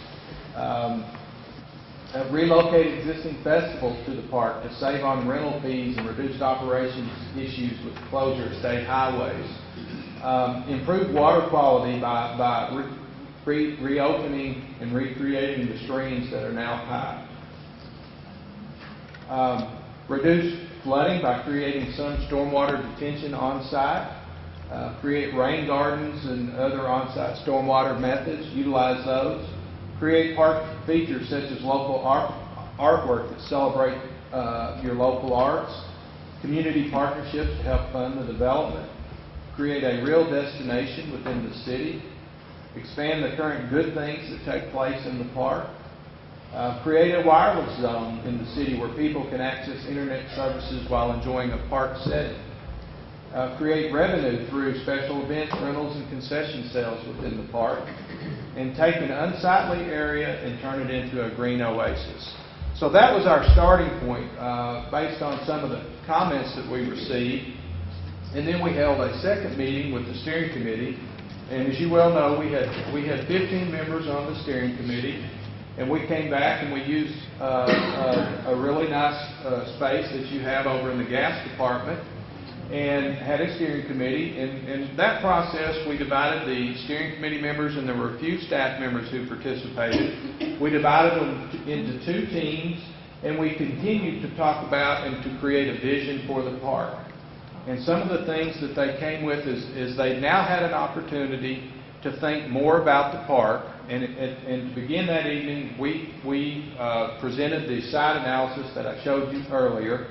Relocate existing festivals to the park to save on rental fees and reduce operations issues with closure of state highways. Improve water quality by reopening and recreating the streams that are now high. Reduce flooding by creating some stormwater detention on site. Create rain gardens and other on-site stormwater methods. Utilize those. Create park features such as local artwork that celebrate your local arts. Community partnerships to help fund the development. Create a real destination within the city. Expand the current good things that take place in the park. Create a wireless zone in the city where people can access internet services while enjoying a park setting. Create revenue through special events, rentals, and concession sales within the park. And take an unsightly area and turn it into a green oasis. So that was our starting point based on some of the comments that we received. And then we held a second meeting with the steering committee. And as you well know, we had 15 members on the steering committee. And we came back and we used a really nice space that you have over in the gas department and had a steering committee. And in that process, we divided the steering committee members, and there were a few staff members who participated. We divided them into two teams, and we continued to talk about and to create a vision for the park. And some of the things that they came with is they now had an opportunity to think more about the park. And to begin that evening, we presented the site analysis that I showed you earlier.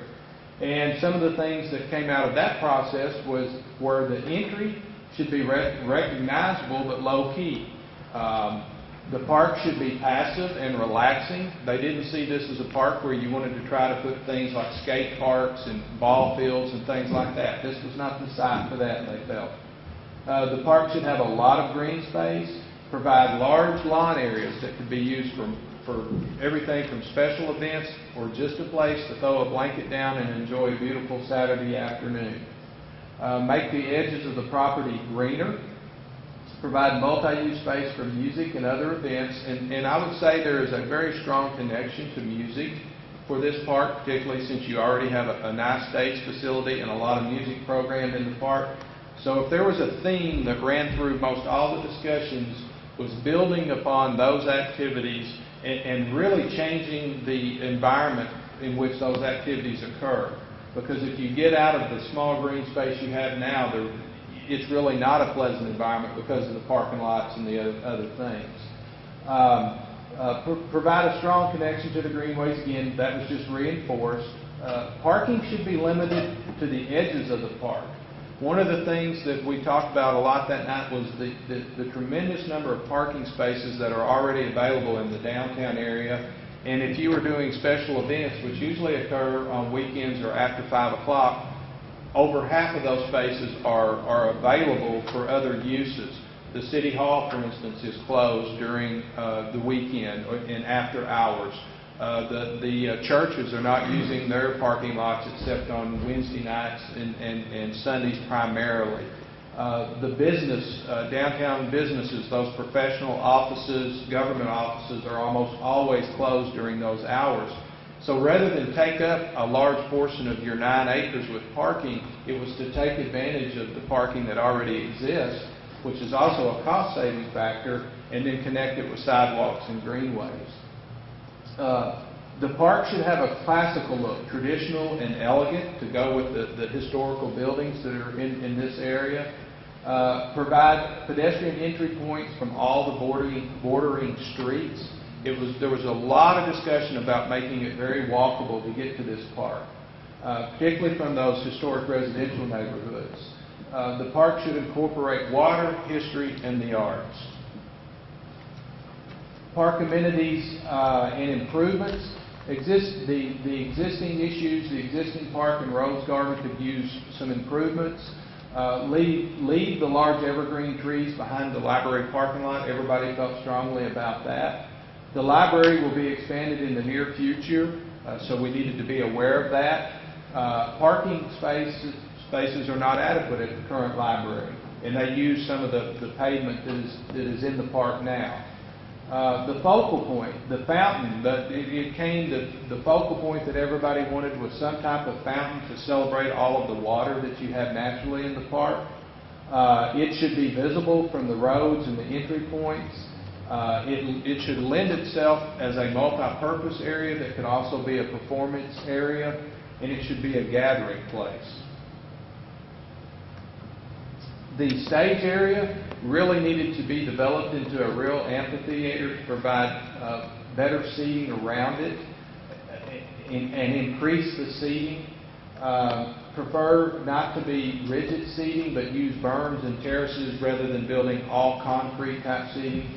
And some of the things that came out of that process were the entry should be recognizable but low-key. The park should be passive and relaxing. They didn't see this as a park where you wanted to try to put things like skate parks and ball fields and things like that. This was not the site for that, they felt. The park should have a lot of green space, provide large lawn areas that could be used for everything from special events or just a place to throw a blanket down and enjoy a beautiful Saturday afternoon. Make the edges of the property greener. Provide multi-use space for music and other events. And I would say there is a very strong connection to music for this park, particularly since you already have a nice stage facility and a lot of music programmed in the park. So if there was a theme that ran through most all the discussions, was building upon those activities and really changing the environment in which those activities occur. Because if you get out of the small green space you have now, it's really not a pleasant environment because of the parking lots and the other things. Provide a strong connection to the greenways. Again, that was just reinforced. Parking should be limited to the edges of the park. One of the things that we talked about a lot that night was the tremendous number of parking spaces that are already available in the downtown area. And if you were doing special events, which usually occur on weekends or after 5 o'clock, over half of those spaces are available for other uses. The City Hall, for instance, is closed during the weekend and after hours. The churches are not using their parking lots except on Wednesday nights and Sundays primarily. The business, downtown businesses, those professional offices, government offices are almost always closed during those hours. So rather than take up a large portion of your 9 acres with parking, it was to take advantage of the parking that already exists, which is also a cost-saving factor, and then connect it with sidewalks and greenways. The park should have a classical look, traditional and elegant, to go with the historical buildings that are in this area. Provide pedestrian entry points from all the bordering streets. There was a lot of discussion about making it very walkable to get to this park, particularly from those historic residential neighborhoods. The park should incorporate water, history, and the arts. Park amenities and improvements. The existing issues, the existing park and Rose Garden could use some improvements. Leave the large evergreen trees behind the library parking lot. Everybody felt strongly about that. The library will be expanded in the near future, so we needed to be aware of that. Parking spaces are not adequate at the current library, and they use some of the pavement that is in the park now. The focal point, the fountain, the focal point that everybody wanted was some type of fountain to celebrate all of the water that you have naturally in the park. It should be visible from the roads and the entry points. It should lend itself as a multi-purpose area that could also be a performance area, and it should be a gathering place. The stage area really needed to be developed into a real amphitheater to provide better seating around it and increase the seating. Prefer not to be rigid seating, but use berms and terraces rather than building all concrete type seating.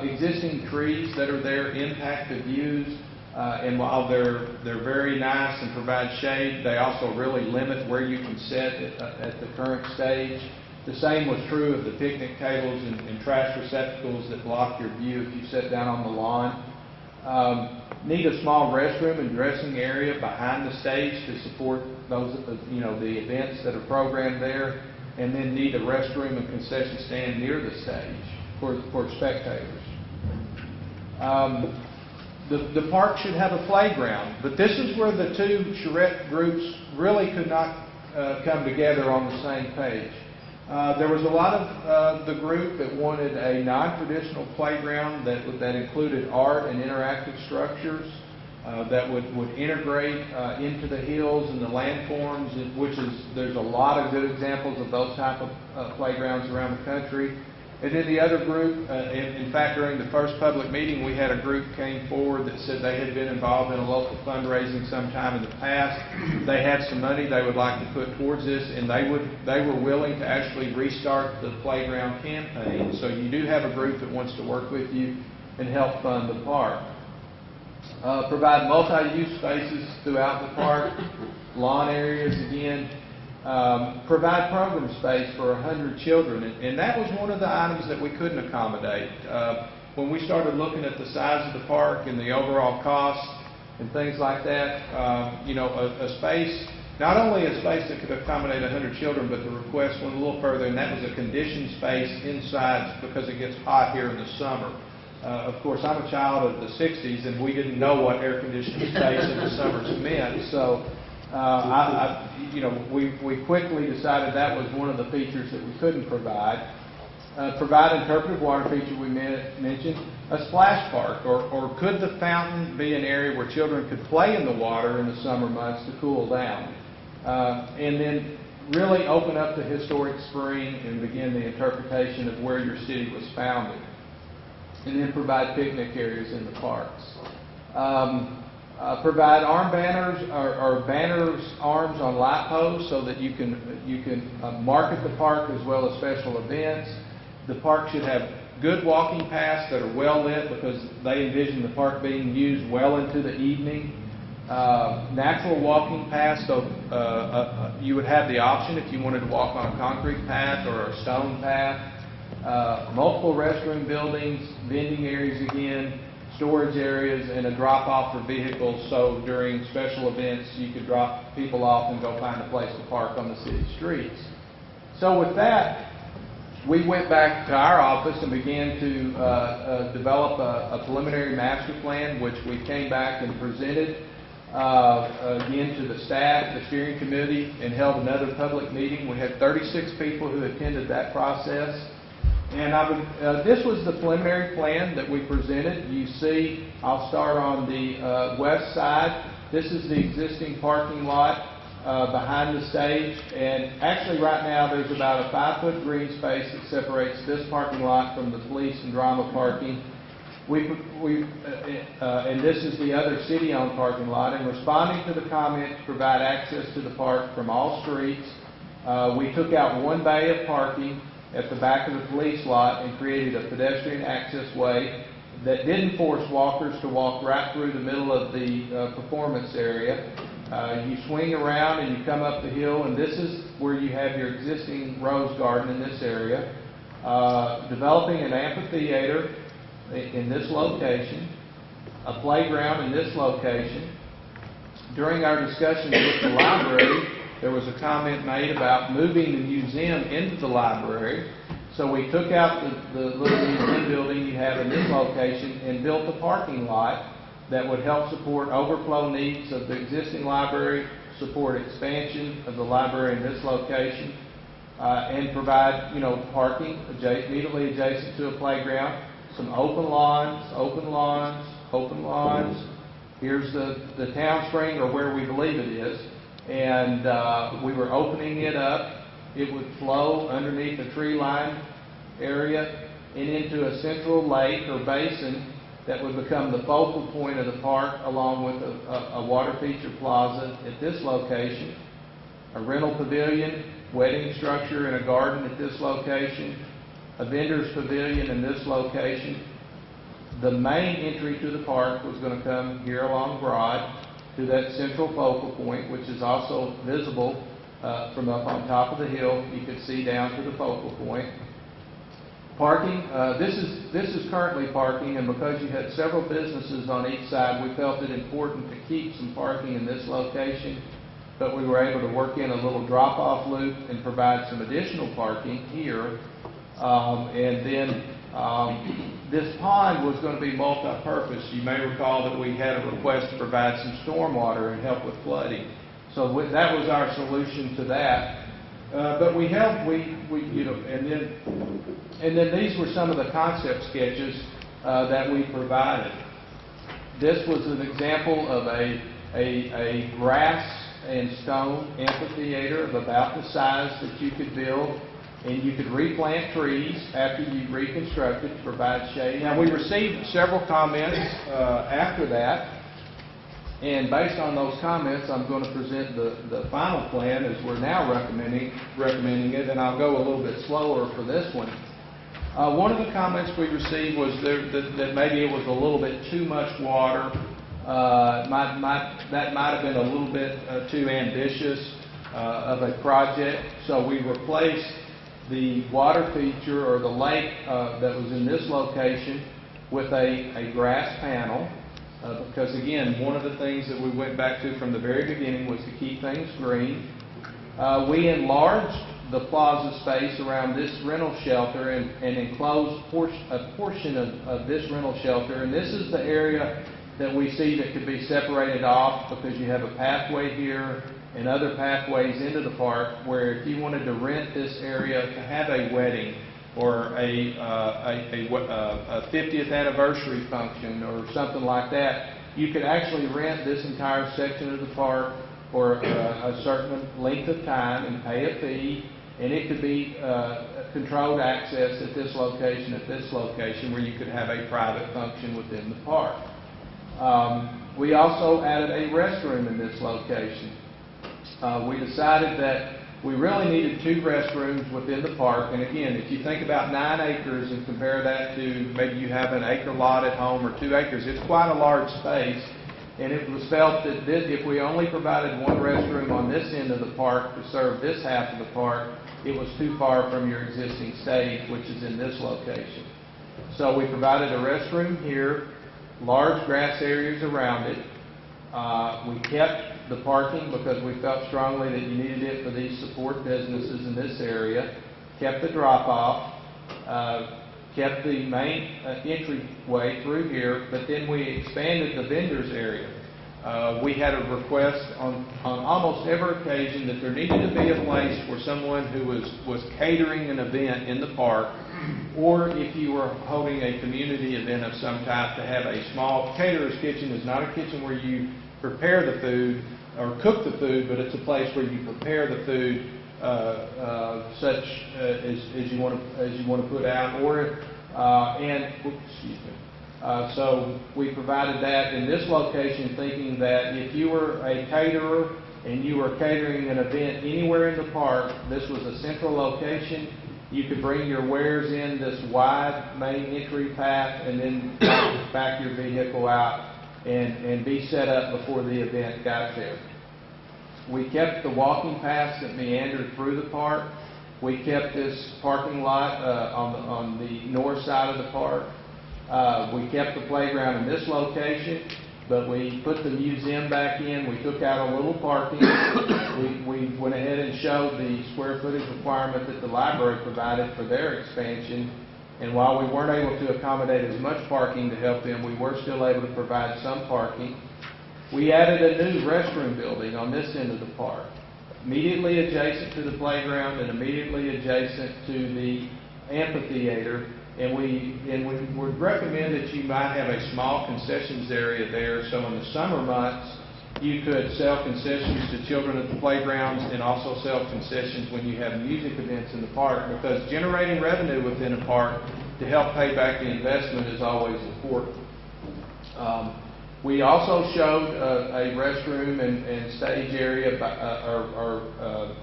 Existing trees that are there impact the views, and while they're very nice and provide shade, they also really limit where you can sit at the current stage. The same was true of the picnic tables and trash receptacles that block your view if you sit down on the lawn. Need a small restroom and dressing area behind the stage to support those, the events that are programmed there, and then need a restroom and concession stand near the stage for spectators. The park should have a playground, but this is where the two charrette groups really could not come together on the same page. There was a lot of the group that wanted a non-traditional playground that included art and interactive structures that would integrate into the hills and the landforms, there's a lot of good examples of those type of playgrounds around the country. And then the other group, in fact, during the first public meeting, we had a group came forward that said they had been involved in a local fundraising sometime in the past. They had some money they would like to put towards this, and they were willing to actually restart the playground campaign. So you do have a group that wants to work with you and help fund the park. Provide multi-use spaces throughout the park, lawn areas again. Provide program space for 100 children, and that was one of the items that we couldn't accommodate. When we started looking at the size of the park and the overall cost and things like that, a space, not only a space that could accommodate 100 children, but the request went a little further, and that was a conditioned space inside because it gets hot here in the summer. Of course, I'm a child of the 60s, and we didn't know what air-conditioned space in the summers meant, so we quickly decided that was one of the features that we couldn't provide. Provide interpretive water feature we mentioned, a splash park, or could the fountain be an area where children could play in the water in the summer months to cool down? And then really open up the historic spring and begin the interpretation of where your city was founded. And then provide picnic areas in the parks. Provide arm banners or banners, arms on light posts so that you can market the park as well as special events. The park should have good walking paths that are well lit because they envision the park being used well into the evening. natural walking paths, so you would have the option if you wanted to walk on a concrete path or a stone path. Multiple restroom buildings, vending areas again, storage areas, and a drop-off for vehicles, so during special events, you could drop people off and go find a place to park on the city streets. So with that, we went back to our office and began to develop a preliminary master plan, which we came back and presented again to the staff, the steering committee, and held another public meeting. We had 36 people who attended that process. And this was the preliminary plan that we presented. You see, I'll start on the west side. This is the existing parking lot behind the stage. And actually right now there's about a 5-foot green space that separates this parking lot from the police and drama parking. And this is the other city-owned parking lot. In responding to the comment to provide access to the park from all streets, we took out one bay of parking at the back of the police lot and created a pedestrian access way that didn't force walkers to walk right through the middle of the performance area. You swing around and you come up the hill, and this is where you have your existing rose garden in this area. Developing an amphitheater in this location, a playground in this location. During our discussions with the library, there was a comment made about moving the museum into the library. So we took out the little museum building you have in this location and built a parking lot that would help support overflow needs of the existing library, support expansion of the library in this location, and provide, parking immediately adjacent to a playground, some open lawns, open lawns, open lawns. Here's the town spring, or where we believe it is. And we were opening it up. It would flow underneath a tree-lined area and into a central lake or basin that would become the focal point of the park, along with a water feature plaza at this location, a rental pavilion, wedding structure, and a garden at this location, a vendor's pavilion in this location. The main entry to the park was going to come here along Broad to that central focal point, which is also visible from up on top of the hill. You could see down to the focal point. Parking, this is currently parking, and because you had several businesses on each side, we felt it important to keep some parking in this location, but we were able to work in a little drop-off loop and provide some additional parking here. And then this pond was going to be multi-purpose. You may recall that we had a request to provide some stormwater and help with flooding. So that was our solution to that. But and then these were some of the concept sketches that we provided. This was an example of a grass and stone amphitheater of about the size that you could build. And you could replant trees after you reconstruct it to provide shade. Now, we received several comments after that, and based on those comments, I'm going to present the final plan as we're now recommending it, and I'll go a little bit slower for this one. One of the comments we received was that maybe it was a little bit too much water. That might have been a little bit too ambitious of a project, so we replaced the water feature or the lake that was in this location with a grass panel because, again, one of the things that we went back to from the very beginning was to keep things green. We enlarged the plaza space around this rental shelter and enclosed a portion of this rental shelter, and this is the area that we see that could be separated off because you have a pathway here and other pathways into the park, where if you wanted to rent this area to have a wedding or a 50th anniversary function or something like that, you could actually rent this entire section of the park for a certain length of time and pay a fee, and it could be controlled access at this location, where you could have a private function within the park. We also added a restroom in this location. We decided that we really needed 2 restrooms within the park. And again, if you think about 9 acres and compare that to maybe you have an acre lot at home or 2 acres, it's quite a large space. And it was felt that if we only provided one restroom on this end of the park to serve this half of the park, it was too far from your existing stage, which is in this location. So we provided a restroom here, large grass areas around it. We kept the parking because we felt strongly that you needed it for these support businesses in this area, kept the drop-off, kept the main entryway through here, but then we expanded the vendors area. We had a request on almost every occasion that there needed to be a place for someone who was catering an event in the park, or if you were holding a community event of some type, to have a small caterer's kitchen. Is not a kitchen where you prepare the food or cook the food, but it's a place where you prepare the food such as you want to put out, or so we provided that in this location, thinking that if you were a caterer and you were catering an event anywhere in the park, this was a central location. You could bring your wares in this wide main entry path and then back your vehicle out and be set up before the event got there. We kept the walking paths that meandered through the park. We kept this parking lot on the north side of the park. We kept the playground in this location, but we put the museum back in. We took out a little parking. We went ahead and showed the square footage requirement that the library provided for their expansion. And while we weren't able to accommodate as much parking to help them, we were still able to provide some parking. We added a new restroom building on this end of the park, immediately adjacent to the playground and immediately adjacent to the amphitheater. And we would recommend that you might have a small concessions area there, so in the summer months you could sell concessions to children at the playgrounds and also sell concessions when you have music events in the park, because generating revenue within a park to help pay back the investment is always important. We also showed a restroom and stage area or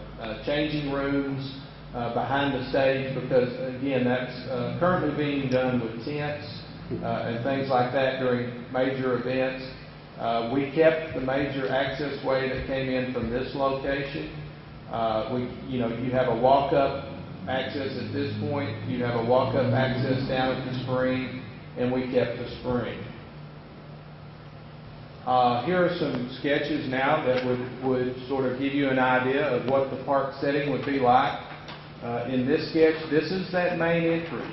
changing rooms behind the stage, because again, that's currently being done with tents and things like that during major events. We kept the major access way that came in from this location. You have a walk-up access at this point. You have a walk-up access down at the spring, and we kept the spring. Here are some sketches now that would sort of give you an idea of what the park setting would be like. In this sketch, this is that main entry.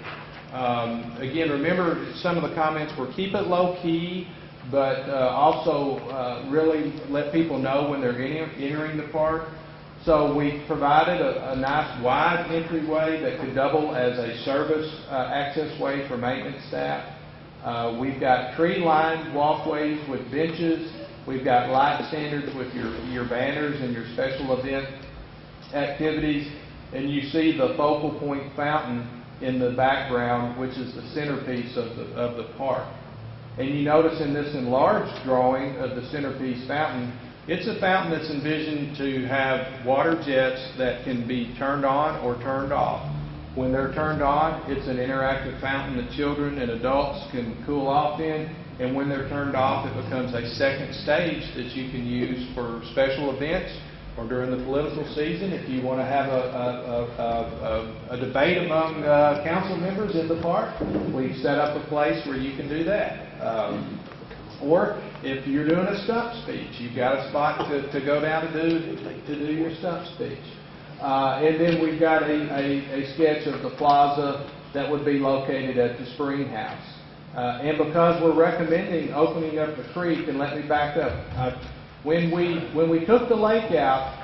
Again, remember some of the comments were keep it low key, but also really let people know when they're entering the park. So we provided a nice wide entryway that could double as a service access way for maintenance staff. We've got tree-lined walkways with benches. We've got light standards with your banners and your special event activities. And you see the focal point fountain in the background, which is the centerpiece of the park. And you notice in this enlarged drawing of the centerpiece fountain, it's a fountain that's envisioned to have water jets that can be turned on or turned off. When they're turned on, it's an interactive fountain that children and adults can cool off in. And when they're turned off, it becomes a second stage that you can use for special events or during the political season. If you want to have a debate among council members in the park, we've set up a place where you can do that. Or if you're doing a stump speech, you've got a spot to go down to do your stump speech. And then we've got a sketch of the plaza that would be located at the Spring House. And because we're recommending opening up the creek, and let me back up. When we took the lake out,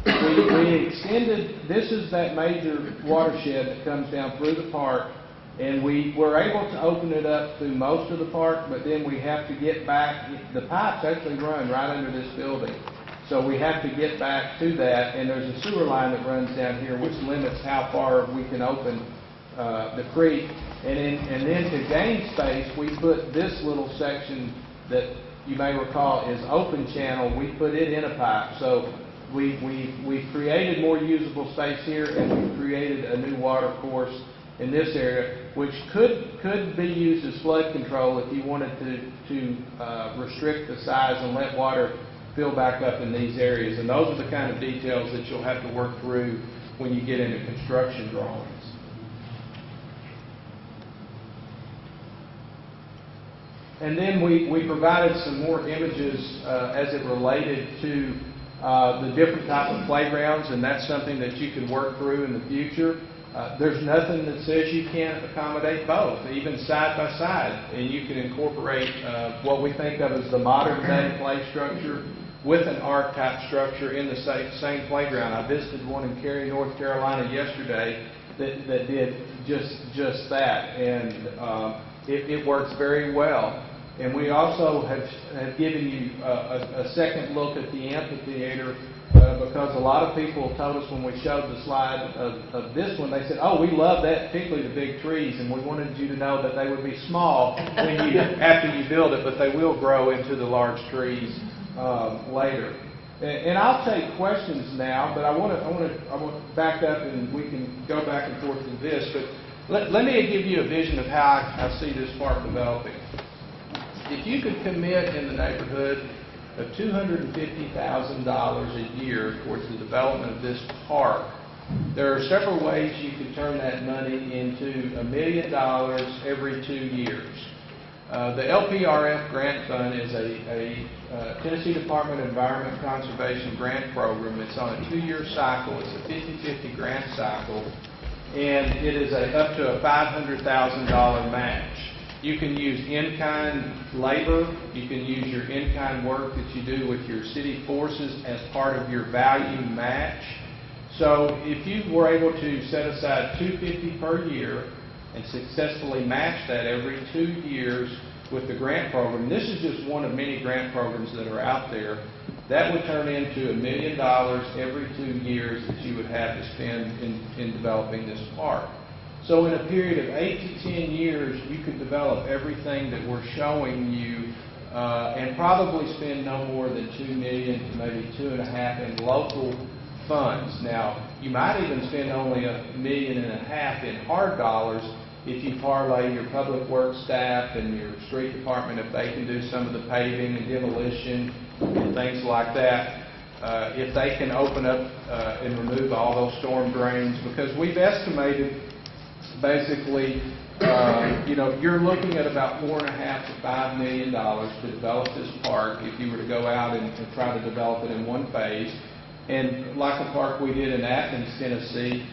we extended, this is that major watershed that comes down through the park, and we were able to open it up through most of the park, but then we have to get back. The pipes actually run right under this building. So we have to get back to that, and there's a sewer line that runs down here which limits how far we can open the creek. And then to gain space, we put this little section that you may recall is open channel. We put it in a pipe. So we've created more usable space here, and we've created a new water course in this area. which could be used as flood control if you wanted to restrict the size and let water fill back up in these areas. And those are the kind of details that you'll have to work through when you get into construction drawings. And then we provided some more images as it related to the different type of playgrounds, and that's something that you can work through in the future. There's nothing that says you can't accommodate both, even side by side, and you can incorporate what we think of as the modern day play structure with an arc type structure in the same playground. I visited one in Cary, North Carolina yesterday that did just that, and it works very well. And we also have given you a second look at the amphitheater because a lot of people told us when we showed the slide of this one, they said, oh, we love that, particularly the big trees, and we wanted you to know that they would be small after you build it, but they will grow into the large trees later. And I'll take questions now, but I want to back up and we can go back and forth with this, but let me give you a vision of how I see this park developing. If you could commit in the neighborhood of $250,000 a year towards the development of this park, there are several ways you could turn that money into $1 million every 2 years. The LPRF grant fund is a Tennessee Department of Environment Conservation grant program. It's on a 2-year cycle. It's a 50-50 grant cycle, and it is up to a $500,000 match. You can use in-kind labor. You can use your in-kind work that you do with your city forces as part of your value match. So if you were able to set aside $250 per year and successfully match that every 2 years with the grant program, this is just one of many grant programs that are out there, that would turn into $1 million every 2 years that you would have to spend in developing this park. So in a period of 8 to 10 years, you could develop everything that we're showing you and probably spend no more than $2 million to maybe $2.5 million in local funds. Now, you might even spend only $1.5 million in hard dollars if you parlay your public works staff and your street department, if they can do some of the paving and demolition and things like that. If they can open up and remove all those storm drains, because we've estimated basically, you're looking at about $4.5 to $5 million to develop this park if you were to go out and try to develop it in one phase. And like the park we did in Athens, Tennessee,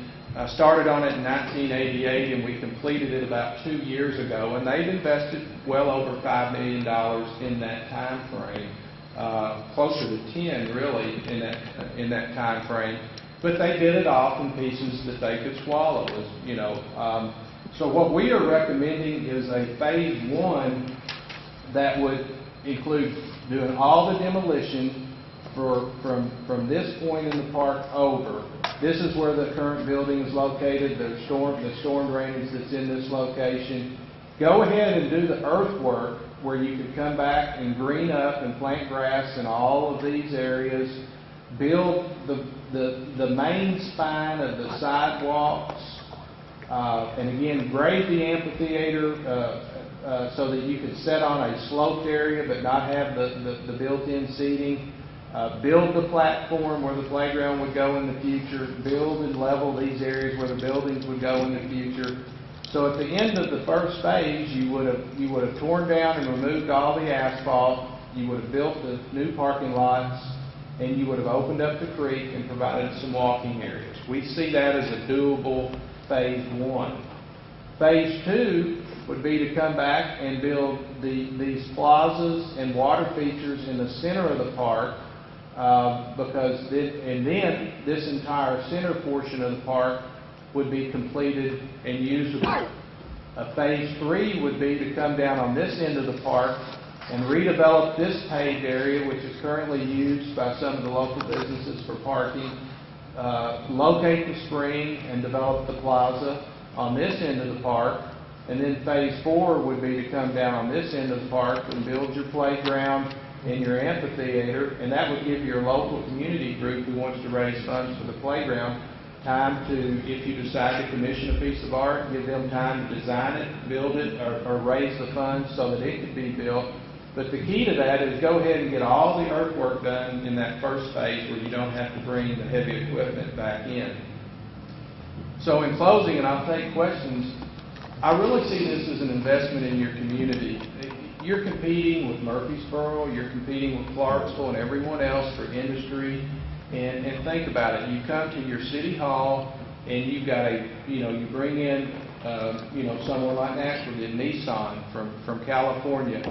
started on it in 1988 and we completed it about 2 years ago. And they've invested well over $5 million in that time frame, closer to 10 really in that time frame. But they did it off in pieces that they could swallow. So what we are recommending is a phase 1 that would include doing all the demolition from this point in the park over. This is where the current building is located, the storm drainage that's in this location. Go ahead and do the earthwork where you could come back and green up and plant grass in all of these areas. Build the main spine of the sidewalks, and again, grade the amphitheater so that you could set on a sloped area but not have the built-in seating. Build the platform where the playground would go in the future. Build and level these areas where the buildings would go in the future. So at the end of the first phase, you would have torn down and removed all the asphalt. You would have built the new parking lots, and you would have opened up the creek and provided some walking areas. We see that as a doable phase 1. Phase 2 would be to come back and build these plazas and water features in the center of the park, and then this entire center portion of the park would be completed and usable. Phase 3 would be to come down on this end of the park and redevelop this paved area, which is currently used by some of the local businesses for parking, locate the spring and develop the plaza on this end of the park. And then phase 4 would be to come down on this end of the park and build your playground and your amphitheater, and that would give your local community group who wants to raise funds for the playground time to, if you decide to commission a piece of art, give them time to design it, build it, or raise the funds so that it could be built. But the key to that is go ahead and get all the earthwork done in that first phase where you don't have to bring the heavy equipment back in. So in closing, and I'll take questions, I really see this as an investment in your community. You're competing with Murfreesboro, you're competing with Clarksville and everyone else for industry. And think about it, you come to your city hall and you've got you bring in, someone like Nashville did, Nissan from California,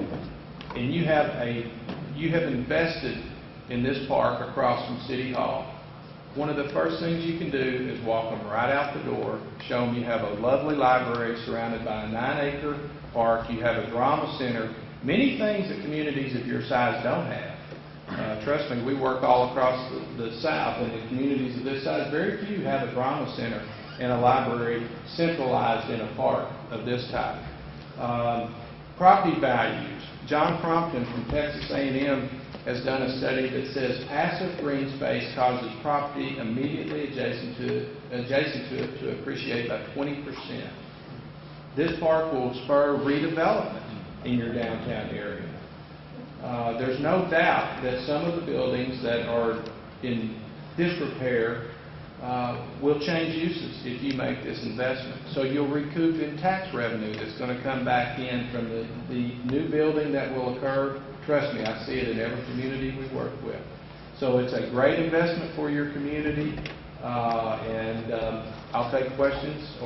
and you have invested in this park across from City Hall. One of the first things you can do is walk them right out the door, show them you have a lovely library surrounded by a 9-acre park, you have a drama center, many things that communities of your size don't have. Trust me, we work all across the South, and in communities of this size, very few have a drama center and a library centralized in a park of this type. Property values. John Crompton from Texas A&M has done a study that says passive green space causes property immediately adjacent to it to appreciate by 20%. This park will spur redevelopment in your downtown area. There's no doubt that some of the buildings that are in disrepair will change uses if you make this investment. So you'll recoup in tax revenue that's going to come back in from the new building that will occur. Trust me, I see it in every community we work with. So it's a great investment for your community, and I'll take questions.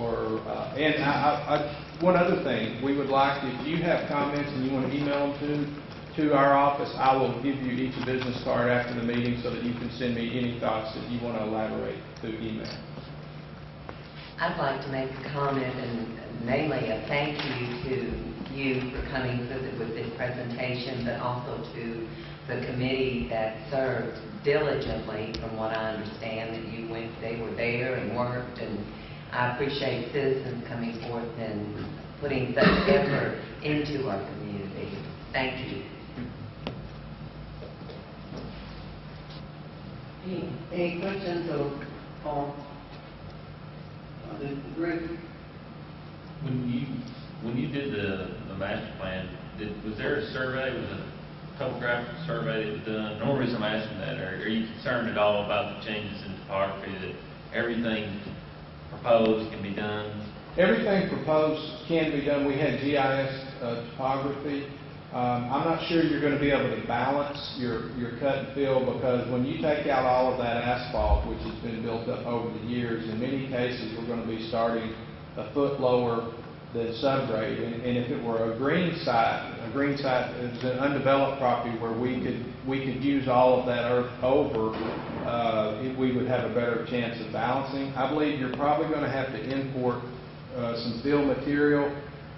One other thing, we would like, if you have comments and you want to email them to our office, I will give you each a business card after the meeting so that you can send me any thoughts that you want to elaborate through email. I'd like to make a comment, and namely a thank you to you for coming with this presentation, but also to the committee that served diligently, from what I understand, that they were there and worked, and I appreciate citizens coming forth and putting such effort into our community. Thank you. Any questions or Rick? When you did the master plan, was there a survey, was a topographical survey that was done? The only reason I'm asking that, are you concerned at all about the changes in topography, that everything proposed can be done? Everything proposed can be done. We had GIS topography. I'm not sure you're going to be able to balance your cut and fill, because when you take out all of that asphalt, which has been built up over the years, in many cases we're going to be starting a foot lower than subgrade. And if it were a green site is an undeveloped property where we could use all of that earth over, we would have a better chance of balancing. I believe you're probably going to have to import some fill material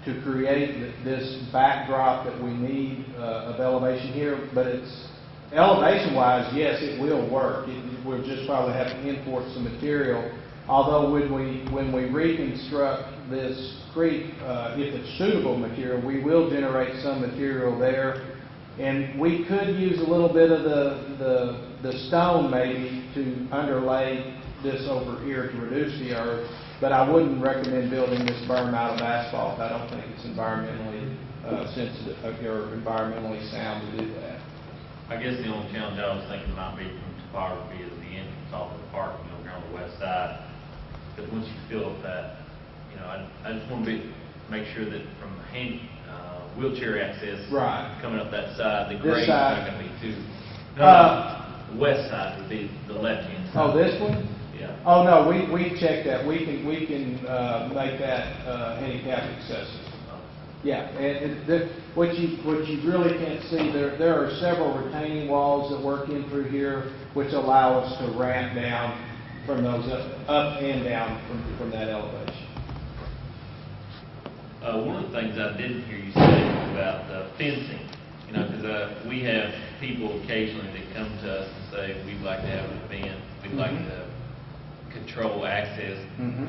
to create this backdrop that we need of elevation here. But it's elevation-wise, yes, it will work. We'll just probably have to import some material. Although when we reconstruct this creek, if it's suitable material, we will generate some material there. And we could use a little bit of the stone maybe to underlay this over here to reduce the earth. But I wouldn't recommend building this berm out of asphalt. I don't think it's environmentally sensitive or environmentally sound to do that. I guess the only challenge I was thinking might be from topography is the entrance off of the park, here on the west side. But once you fill up that, I just want to make sure that from wheelchair access, right, coming up that side, the grade's side, not going to be too. The west side would be the left-hand side. Oh, this one? Yeah. Oh no, we checked that. We can make that handicap accessible. Yeah, and what you really can't see, there are several retaining walls that work in through here, which allow us to ramp down from those up and down from that elevation. One of the things I didn't hear you say was about fencing. Because we have people occasionally that come to us and say, we'd like to have an event, we'd like to control access.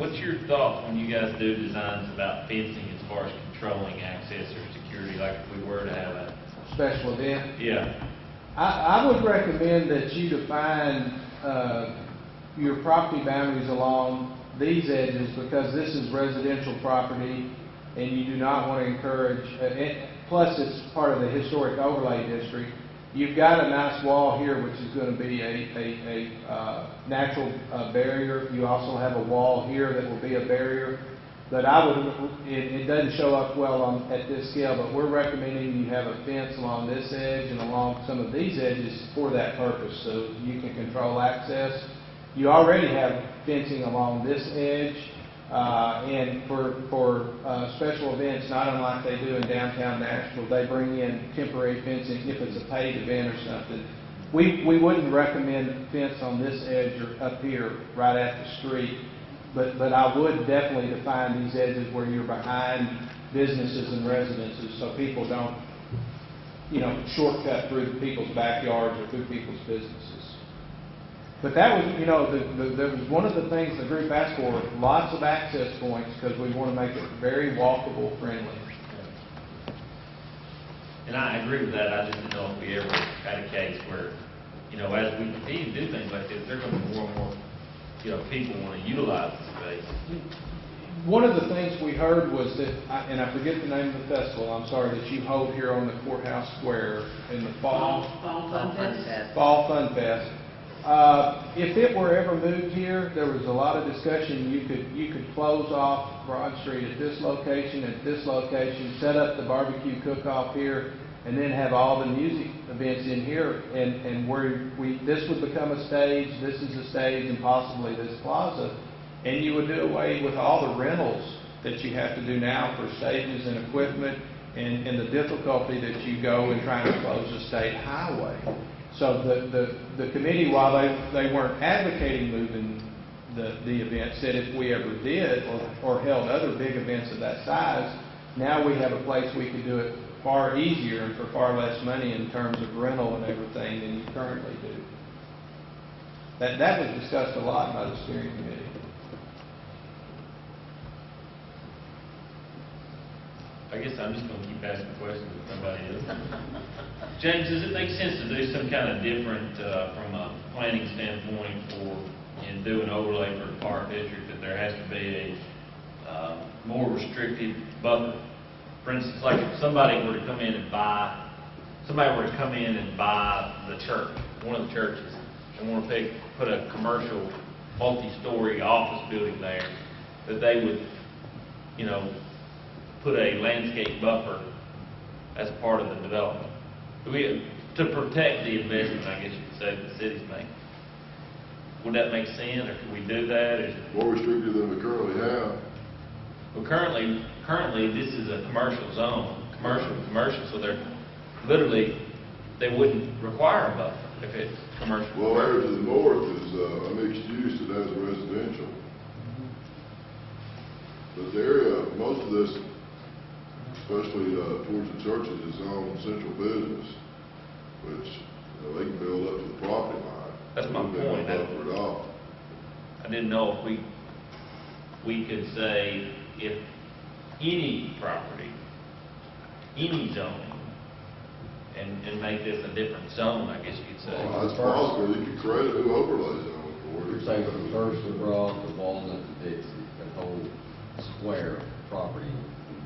What's your thoughts when you guys do designs about fencing as far as controlling access or security, like if we were to have a special event? Yeah. I would recommend that you define your property boundaries along these edges, because this is residential property, and you do not want to encourage, plus it's part of the historic overlay district. You've got a nice wall here, which is going to be a natural barrier. You also have a wall here that will be a barrier. But it doesn't show up well at this scale, but we're recommending you have a fence along this edge and along some of these edges for that purpose, so you can control access. You already have fencing along this edge, and for special events, not unlike they do in downtown Nashville, they bring in temporary fencing if it's a paid event or something. We wouldn't recommend fence on this edge or up here right at the street. But I would definitely define these edges where you're behind businesses and residences, so people don't, shortcut through people's backyards or through people's businesses. But that was, there was one of the things the group asked for, lots of access points, because we want to make it very walkable friendly. And I agree with that. I just didn't know if we ever had a case where, as we continue to do things like this, there are going to be more and more people want to utilize the space. One of the things we heard was that, and I forget the name of the festival, I'm sorry, that you hold here on the courthouse square in the fall. Fall Fun Fest. Fall Fun Fest. If it were ever moved here, there was a lot of discussion. You could close off Broad Street at this location, set up the barbecue cook-off here, and then have all the music events in here, and where this would become a stage, this is a stage, and possibly this plaza, and you would do away with all the rentals that you have to do now for stages and equipment, and the difficulty that you go in trying to close a state highway. So the committee, while they weren't advocating moving the event, said if we ever did or held other big events of that size, now we have a place we could do it far easier and for far less money in terms of rental and everything than you currently do. That was discussed a lot by the steering committee. I guess I'm just going to keep asking questions if somebody is. James, does it make sense to do some kind of different, from a planning standpoint, do an overlay for the park district, that there has to be a more restrictive buffer? For instance, like if somebody were to come in and buy the church, one of the churches, and want to put a commercial multi-story office building there, that they would, put a landscape buffer as part of the development. To protect the investment, I guess you could say, that the city's making. Would that make sense, or could we do that? More restricted than we currently have. Well, currently this is a commercial zone, commercial, so they're literally, they wouldn't require a buffer if it's commercial. Well, there to the north is a mixed use that has a residential. But the area, most of this, especially towards the churches, is on central business, which they can build up to the property line. That's my point. Buffer at all. I didn't know if we could say if any property, any zoning, and make this a different zone, I guess you could say. Well, that's possible. You could create a new overlay zone for it. You're saying from First to Broad to Walnut to Dixie, that whole square property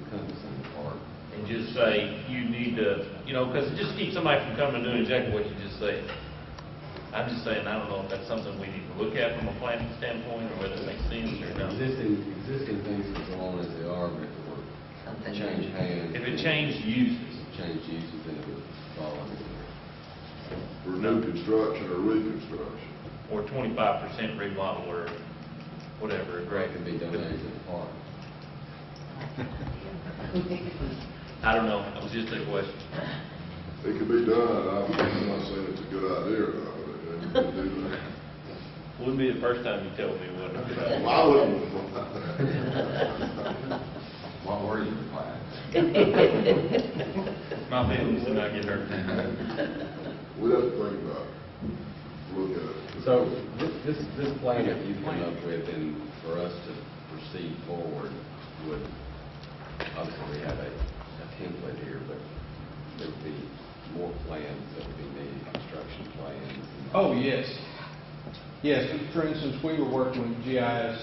encompassing the park. And just say, you need to, because it just keeps somebody from coming and doing exactly what you just said. I'm just saying, I don't know if that's something we need to look at from a planning standpoint, or whether it makes sense or not. Existing things can go on as they are, but if it were Something change hands. If it changed uses, then it would fall under there. For new construction or reconstruction. or 25% remodel, or whatever. It can be donated to the park. I don't know, it was just a question. It could be done. I'm not saying it's a good idea or not, but it could do that. Wouldn't be the first time you told me it wasn't a good idea. Well, I wouldn't. What were you planning? My feelings did not get hurt. We'd have to think about it, look at it. So this plan that you've come up with, and for us to proceed forward, would, obviously we have a template here, but there would be more plans that would be needed, construction plans. Oh, yes. Yes, for instance, we were working with GIS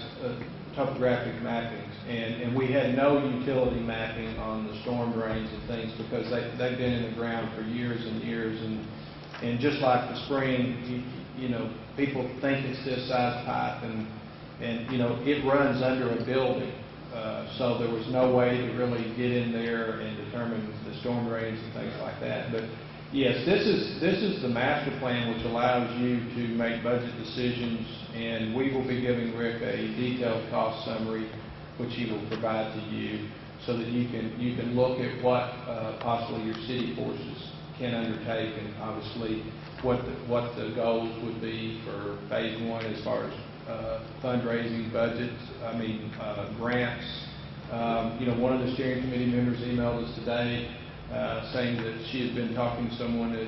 topographic mappings, and we had no utility mapping on the storm drains and things because they've been in the ground for years and years, and just like the spring, you know, people think it's this size pipe, and you know, it runs under a building, so there was no way to really get in there and determine the storm drains and things like that. But yes, this is the master plan which allows you to make budget decisions, and we will be giving Rick a detailed cost summary, which he will provide to you, so that you can look at what possibly your city forces can undertake, and obviously what the goals would be for phase one as far as fundraising budgets. Grants. You know, one of the steering committee members emailed us today saying that she had been talking to someone at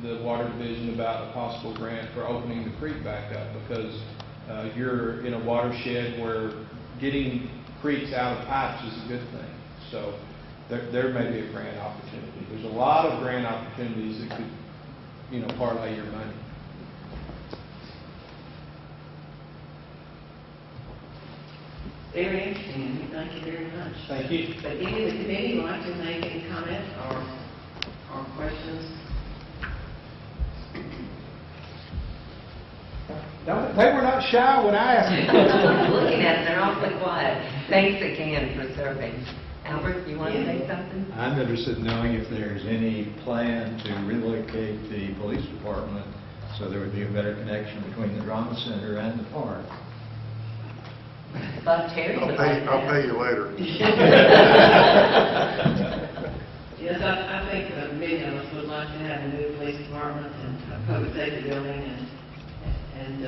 the water division about a possible grant for opening the creek back up, because you're in a watershed where getting creeks out of pipes is a good thing. So there may be a grant opportunity. There's a lot of grant opportunities that could, you know, parlay your money. Very interesting. Thank you very much. Thank you. But any of the committee would like to make any comments or questions? They were not shy when I asked them. Looking at them, they're awfully quiet. Thanks again for serving. Albert, you want to say something? I'm interested in knowing if there's any plan to relocate the police department so there would be a better connection between the drama center and the park. Bob Terry would like that. I'll pay you later. Yes, I think many of us would like to have a new police department and a public safety building and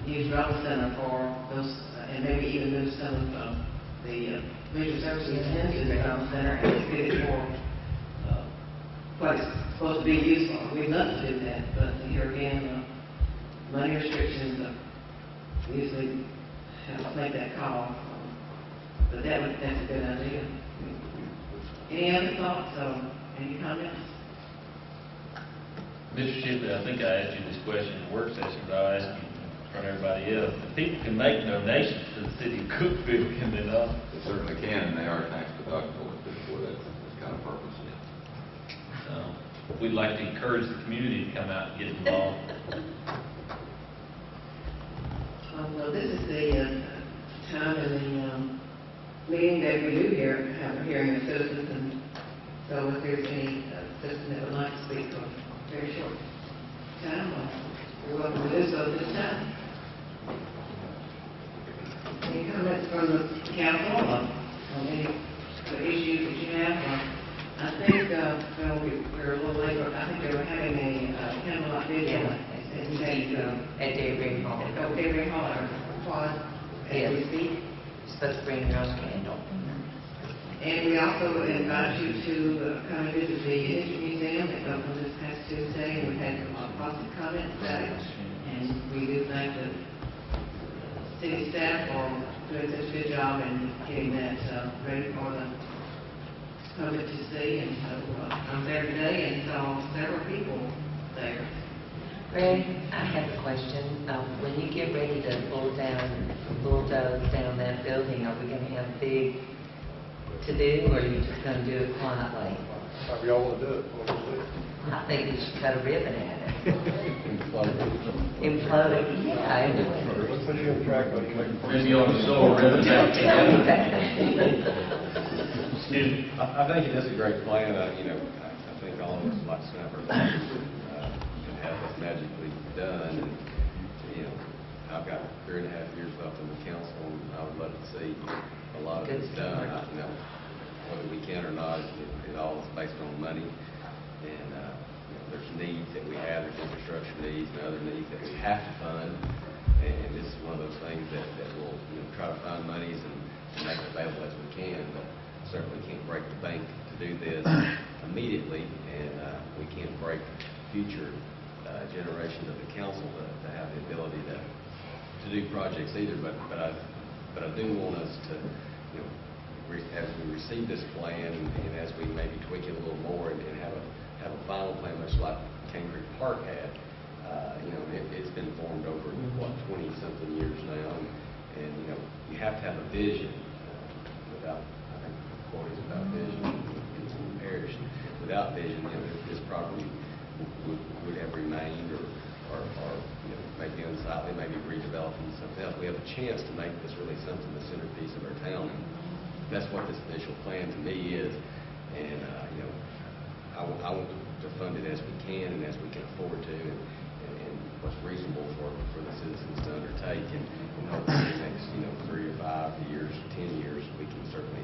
use drama center for those, and maybe even move some of the major services into the drama center and get it for what it's supposed to be used for. We'd love to do that, but here again, money restrictions, we usually have to make that call. But that's a good idea. Any other thoughts or any comments? Mr. Shipley, I think I asked you this question in the work session, but I'll ask you in front of everybody else. If people can make donations to the city of Cookeville, can they not? They certainly can, and they are tax deductible for that kind of purpose. We'd like to encourage the community to come out and get involved. Well, this is the time in the meeting that we do have a hearing of citizens, and so if there's any citizen that would like to speak for a very short time, you're welcome to do so at this time. Any comments from the council on any of the issues that you have? I think, well, we're a little late, but I think they were having a candlelight vigil At Daybreak Hall. at Daybreak Hall, or Quad, as we speak. You're supposed to bring your own candle. And we also invite you to come and visit the History Museum that opened this past Tuesday, and we had some positive comments about it. And we do thank the city staff for doing such a good job in getting that ready for the public to see. And so I'm there today and saw several people there. Greg, I have a question. When you get ready to bulldoze down that building, are we going to have big to-do, or are you just going to do it quietly? However y'all want to do it, what do you think? I think we should cut a ribbon at it. Implode. Implode it, yeah. Let's put you on track, buddy. Maybe on the silver ribbon. I think it is a great plan. I think all of us like to have our lives and have that magically done. And, I've got 3.5 years left in the council, and I would love to see a lot of this done. Whether we can or not, it all is based on money. And there's needs that we have, there's infrastructure needs and other needs that we have to fund. And this is one of those things that we'll try to find monies and make it available as we can. But certainly can't break the bank to do this immediately, and we can't break future generations of the council to have the ability to do projects either. But I do want us to, as we receive this plan and as we maybe tweak it a little more and have a final plan, much like Cane Creek Park had, It's been formed over, 20-something years now, and, you have to have a vision. Without, I think the quote is about vision, it's in the parish. Without vision, this property would have remained or maybe unsightly, maybe redeveloped into something else. We have a chance to make this really something, the centerpiece of our town. And that's what this initial plan to me is. And, I want to fund it as we can and as we can afford to, and what's reasonable for the citizens to undertake. And hopefully in the next, 3 or 5 years, 10 years, we can certainly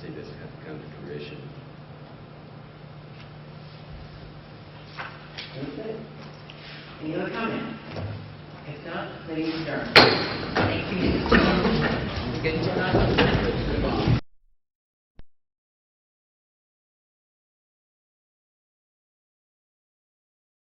see this come to fruition. Any other comments? If not, please adjourn. Thank you, Mrs. Jones. Good job.